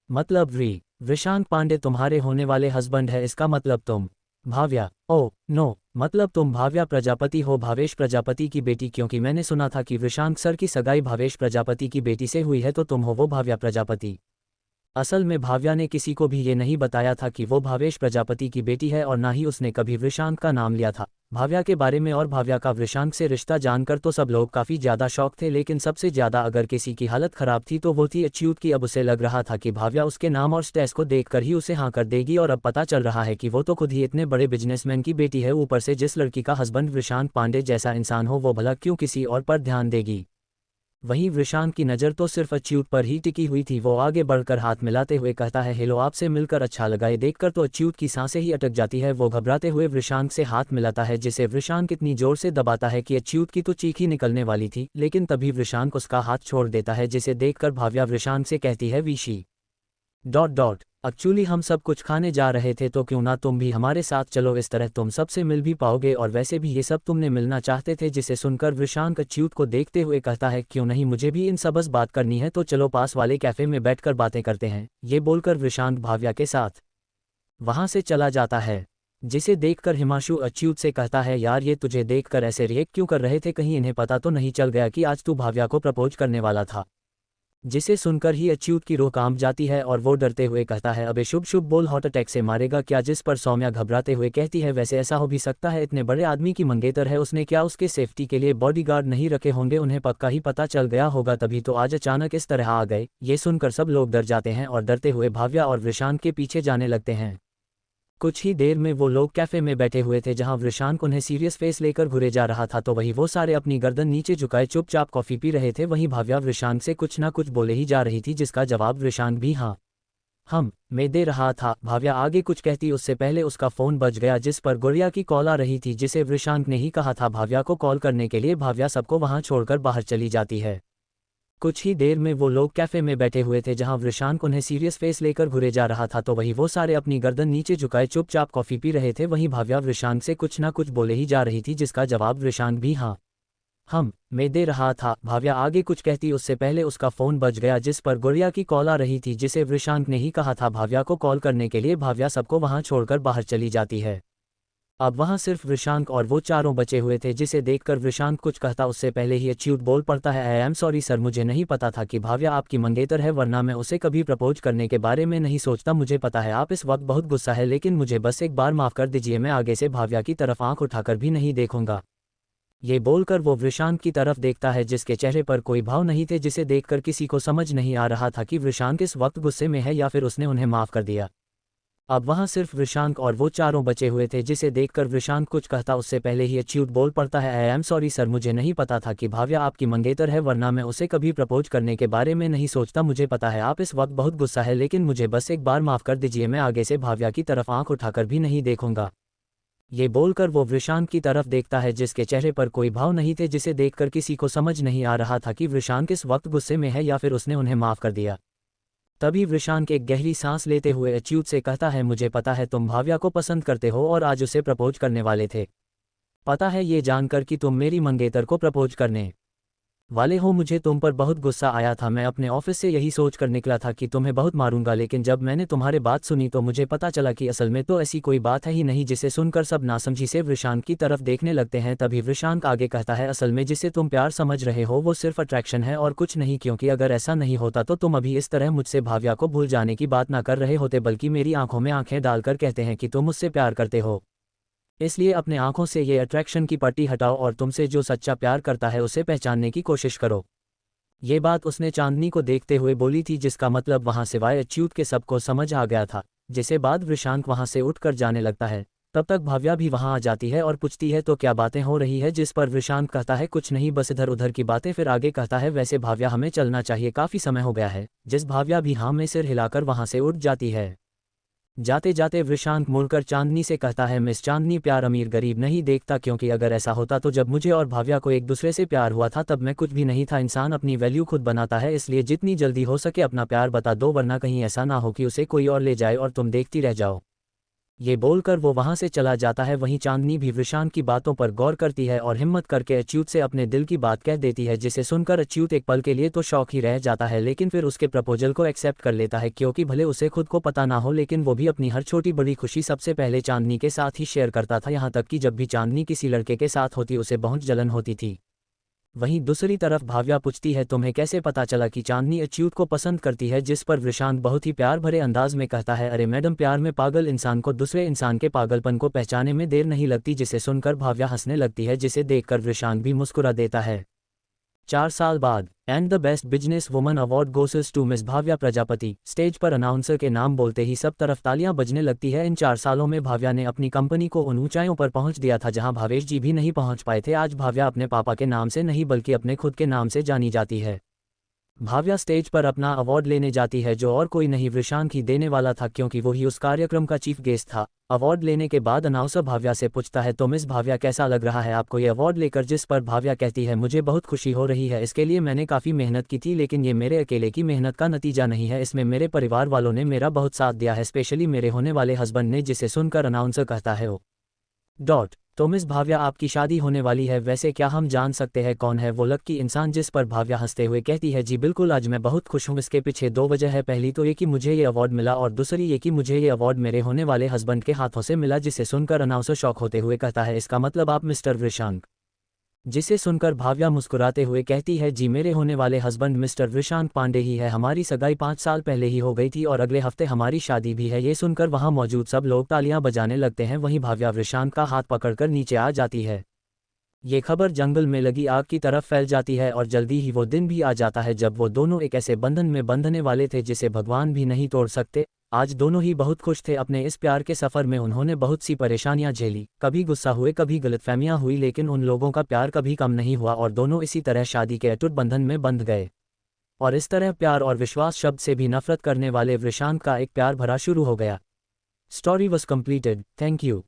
मतलब वृषांक पांडे तुम्हारे होने वाले हस्बैंड है? इसका मतलब तुम भाव्या? ओ नो, मतलब तुम भाव्या प्रजापति हो, भावेश प्रजापति की बेटी? क्योंकि मैंने सुना था कि वृषांक सर की सगाई भावेश प्रजापति की बेटी से हुई है, तो तुम हो वो भाव्या प्रजापति। असल में भाव्या ने किसी को भी ये नहीं बताया था कि वो भावेश प्रजापति की बेटी है, और ना ही उसने कभी वृषांक का नाम लिया था। भाव्या के बारे में और भाव्या का वृषांक से रिश्ता जानकर तो सब लोग काफ़ी ज़्यादा शौक थे, लेकिन सबसे ज़्यादा अगर किसी की हालत ख़राब थी तो वो थी अच्युत की। अब उसे लग रहा था कि भाव्या उसके नाम और स्टेटस को देखकर ही उसे हाँ कर देगी, और अब पता चल रहा है कि वो तो खुद ही इतने बड़े बिजनेसमैन की बेटी है। ऊपर से जिस लड़की का हस्बैंड वृषांक पांडे जैसा इंसान हो, वो भला क्यों किसी और पर ध्यान देगी। वहीं वृषांक की नज़र तो सिर्फ अच्युत पर ही टिकी हुई थी। वो आगे बढ़कर हाथ मिलाते हुए कहता है, हेलो, आपसे मिलकर अच्छा लगा। ये देखकर तो अच्युत की सांसें ही अटक जाती है। वो घबराते हुए वृषांक से हाथ मिलाता है, जिसे वृषांक इतनी जोर से दबाता है कि अच्युत की तो चीख ही निकलने वाली थी, लेकिन तभी वृषांक उसका हाथ छोड़ देता है, जिसे देखकर भाव्या वृषांक से कहती है, विशी एक्चुअली हम सब कुछ खाने जा रहे थे, तो क्यों ना तुम भी हमारे साथ चलो, इस तरह तुम सबसे मिल भी पाओगे, और वैसे भी ये सब तुमने मिलना चाहते थे। जिसे सुनकर वृषांक अच्युत को देखते हुए कहता है, क्यों नहीं, मुझे भी इन सबस बात करनी है, तो चलो पास वाले कैफे में बैठकर बातें करते हैं। ये बोलकर वृषांक भाव्या के साथ वहां से चला जाता है, जिसे देखकर हिमांशु अच्युत से कहता है, यार ये तुझे देखकर ऐसे रिएक्ट क्यों कर रहे थे? कहीं इन्हें पता तो नहीं चल गया कि आज तू भाव्या को प्रपोज करने वाला था? जिसे सुनकर ही अच्युत की रूह कांप जाती है और वो डरते हुए कहता है, अबे शुभ शुभ बोल, हार्ट अटैक से मारेगा क्या? जिस पर सौम्या घबराते हुए कहती है, वैसे ऐसा हो भी सकता है, इतने बड़े आदमी की मंगेतर है, उसने क्या उसके सेफ्टी के लिए बॉडीगार्ड नहीं रखे होंगे? उन्हें पक्का ही पता चल गया होगा, तभी तो आज अचानक इस तरह आ गए। ये सुनकर सब लोग डर जाते हैं और डरते हुए भाव्या और वृषांक के पीछे जाने लगते हैं। कुछ ही देर में वो लोग कैफे में बैठे हुए थे, जहां वृषांक उन्हें सीरियस फेस लेकर घुरे जा रहा था, तो वही वो सारे अपनी गर्दन नीचे झुकाए चुपचाप कॉफी पी रहे थे। वहीं भाव्या वृषांक से कुछ ना कुछ बोले ही जा रही थी, जिसका जवाब वृषांक भी हाँ मैं दे रहा था। भाव्या आगे कुछ कहती उससे पहले उसका फ़ोन बज गया जिस पर गुड़िया की कॉल आ रही थी जिसे वृषांक ने ही कहा था भाव्या को कॉल करने के लिए। भाव्या सबको वहां छोड़कर बाहर चली जाती है। कुछ ही देर में वो लोग कैफ़े में बैठे हुए थे जहां वृषांक उन्हें सीरियस फेस लेकर घुरे जा रहा था तो वही वो सारे अपनी गर्दन नीचे झुकाए चुपचाप कॉफ़ी पी रहे थे। वहीं भाव्या वृषांक से कुछ ना कुछ बोले ही जा रही थी जिसका जवाब वृषांक भी मैं दे रहा था। भाव्या आगे कुछ कहती उससे पहले उसका फ़ोन बज गया जिस पर गुड़िया की कॉल आ रही थी जिसे वृषांक ने ही कहा था भाव्या को कॉल करने के लिए। भाव्या सबको वहां छोड़कर बाहर चली जाती है। अब वहां सिर्फ वृषांक और वो चारों बचे हुए थे जिसे देखकर वृषांक कुछ कहता उससे पहले ही अच्युत बोल पड़ता है आई एम सॉरी सर, मुझे नहीं पता था कि भाव्या आपकी मंगेतर है, वरना मैं उसे कभी प्रपोज करने के बारे में नहीं सोचता। मुझे पता है आप इस वक्त बहुत गुस्सा है लेकिन मुझे बस एक बार माफ़ कर दीजिए, मैं आगे से भाव्या की तरफ आंख उठाकर भी नहीं देखूंगा। ये बोलकर वो वृषांक की तरफ देखता है जिसके चेहरे पर कोई भाव नहीं थे जिसे देखकर किसी को समझ नहीं आ रहा था कि वृषांक इस वक्त गुस्से में है या फिर उसने उन्हें माफ़ कर दिया। अब वहां सिर्फ वृषांक और वो चारों बचे हुए थे जिसे देखकर वृषांक कुछ कहता उससे पहले ही अच्युत बोल पड़ता है आई एम सॉरी सर, मुझे नहीं पता था कि भाव्या आपकी मंगेतर है, वरना मैं उसे कभी प्रपोज करने के बारे में नहीं सोचता। मुझे पता है आप इस वक्त बहुत गुस्सा है लेकिन मुझे बस एक बार माफ़ कर दीजिए, मैं आगे से भाव्या की तरफ आंख उठाकर भी नहीं देखूंगा। ये बोलकर वो वृषांक की तरफ देखता है जिसके चेहरे पर कोई भाव नहीं थे जिसे देखकर किसी को समझ नहीं आ रहा था कि वृषांक इस वक्त गुस्से में है या फिर उसने उन्हें माफ़ कर दिया। तभी वृषांक एक गहरी सांस लेते हुए अच्युत से कहता है मुझे पता है तुम भाव्या को पसंद करते हो और आज उसे प्रपोज करने वाले थे। पता है ये जानकर कि तुम मेरी मंगेतर को प्रपोज करने वाले हो मुझे तुम पर बहुत गुस्सा आया था। मैं अपने ऑफिस से यही सोच कर निकला था कि तुम्हें बहुत मारूंगा, लेकिन जब मैंने तुम्हारे बात सुनी तो मुझे पता चला कि असल में तो ऐसी कोई बात है ही नहीं। जिसे सुनकर सब नासमझी से वृषांक की तरफ देखने लगते हैं। तभी वृषांक आगे कहता है असल में जिसे तुम प्यार समझ रहे हो वो सिर्फ अट्रैक्शन है और कुछ नहीं, क्योंकि अगर ऐसा नहीं होता तो तुम अभी इस तरह मुझसे भाव्या को भूल जाने की बात ना कर रहे होते, बल्कि मेरी आंखों में आंखें डालकर कहते हैं कि तुम मुझसे प्यार करते हो। इसलिए अपने आंखों से ये अट्रैक्शन की पट्टी हटाओ और तुमसे जो सच्चा प्यार करता है उसे पहचानने की कोशिश करो। ये बात उसने चांदनी को देखते हुए बोली थी, जिसका मतलब वहां सिवाय अच्युत के सबको समझ आ गया था। जिसे बाद वृषांक वहां से उठकर जाने लगता है। तब तक भाव्या भी वहां आ जाती है और पूछती है तो क्या बातें हो रही है, जिस पर वृषांक कहता है कुछ नहीं, बस इधर उधर की बातें। फिर आगे कहता है वैसे भाव्या हमें चलना चाहिए, काफी समय हो गया है। जिस भाव्या भी हाँ में सिर हिलाकर वहां से उठ जाती है। जाते जाते वृषांक मुड़कर चांदनी से कहता है मिस चांदनी, प्यार अमीर गरीब नहीं देखता, क्योंकि अगर ऐसा होता तो जब मुझे और भाव्या को एक दूसरे से प्यार हुआ था तब मैं कुछ भी नहीं था। इंसान अपनी वैल्यू खुद बनाता है, इसलिए जितनी जल्दी हो सके अपना प्यार बता दो, वरना कहीं ऐसा ना हो कि उसे कोई और ले जाए और तुम देखती रह जाओ। ये बोलकर वो वहां से चला जाता है। वहीं चांदनी भी वृषांक की बातों पर गौर करती है और हिम्मत करके अच्युत से अपने दिल की बात कह देती है, जिसे सुनकर अच्युत एक पल के लिए तो शौक ही रह जाता है, लेकिन फिर उसके प्रपोजल को एक्सेप्ट कर लेता है, क्योंकि भले उसे खुद को पता ना हो लेकिन वो भी अपनी हर छोटी बड़ी खुशी सबसे पहले चांदनी के साथ ही शेयर करता था। यहाँ तक कि जब भी चांदनी किसी लड़के के साथ होती उसे बहुत जलन होती थी। वहीं दूसरी तरफ भाव्या पूछती है तुम्हें कैसे पता चला कि चांदनी अच्युत को पसंद करती है, जिस पर वृषांक बहुत ही प्यार भरे अंदाज में कहता है अरे मैडम, प्यार में पागल इंसान को दूसरे इंसान के पागलपन को पहचाने में देर नहीं लगती। जिसे सुनकर भाव्या हंसने लगती है, जिसे देखकर वृषांक भी मुस्कुरा देता है। 4 साल बाद and the best business woman award goes to miss Bhavya Prajapati. Stage पर अनाउंसर के नाम बोलते ही सब तरफ तालियां बजने लगती है। इन 4 सालों में भाव्या ने अपनी कंपनी को उन ऊंचाइयों पर पहुंच दिया था जहां भावेश जी भी नहीं पहुंच पाए थे। आज भाव्या अपने पापा के नाम से नहीं बल्कि अपने खुद के नाम से जानी जाती है। भाव्या स्टेज पर अपना अवार्ड लेने जाती है, जो और कोई नहीं वृषांक ही देने वाला था, क्योंकि वो ही उस कार्यक्रम का चीफ गेस्ट था। अवार्ड लेने के बाद अनाउंसर भाव्या से पूछता है तो मिस भाव्या कैसा लग रहा है आपको ये अवार्ड लेकर, जिस पर भाव्या कहती है मुझे बहुत खुशी हो रही है, इसके लिए मैंने काफ़ी मेहनत की थी, लेकिन ये मेरे अकेले की मेहनत का नतीजा नहीं है, इसमें मेरे परिवार वालों ने मेरा बहुत साथ दिया है, स्पेशली मेरे होने वाले हस्बैंड ने। जिसे सुनकर अनाउंसर कहता है ओ डॉट तो मिस भाव्या आपकी शादी होने वाली है, वैसे क्या हम जान सकते हैं कौन है वो लकी इंसान। जिस पर भाव्या हंसते हुए कहती है जी बिल्कुल, आज मैं बहुत खुश हूँ। इसके पीछे 2 वजह है, पहली तो ये कि मुझे ये अवार्ड मिला और दूसरी ये कि मुझे ये अवार्ड मेरे होने वाले हस्बैंड के हाथों से मिला। जिसे सुनकर अनाउंसर शॉक होते हुए कहता है इसका मतलब आप मिस्टर वृषांक। जिसे सुनकर भाव्या मुस्कुराते हुए कहती है जी मेरे होने वाले हस्बैंड मिस्टर वृषांक पांडे ही है, हमारी सगाई 5 साल पहले ही हो गई थी और अगले हफ्ते हमारी शादी भी है। ये सुनकर वहां मौजूद सब लोग तालियां बजाने लगते हैं। वहीं भाव्या वृषांक का हाथ पकड़कर नीचे आ जाती है। ये खबर जंगल में लगी आग की तरफ फैल जाती है और जल्दी ही वो दिन भी आ जाता है जब वो दोनों एक ऐसे बंधन में बंधने वाले थे जिसे भगवान भी नहीं तोड़ सकते। आज दोनों ही बहुत खुश थे अपने इस प्यार के सफ़र में। उन्होंने बहुत सी परेशानियां झेली, कभी गुस्सा हुए, कभी गलतफहमियां हुई, लेकिन उन लोगों का प्यार कभी कम नहीं हुआ और दोनों इसी तरह शादी के अटूट बंधन में बंध गए। और इस तरह प्यार और विश्वास शब्द से भी नफरत करने वाले वृषांत का एक प्यार भरा शुरू हो गया। Story was completed. Thank you.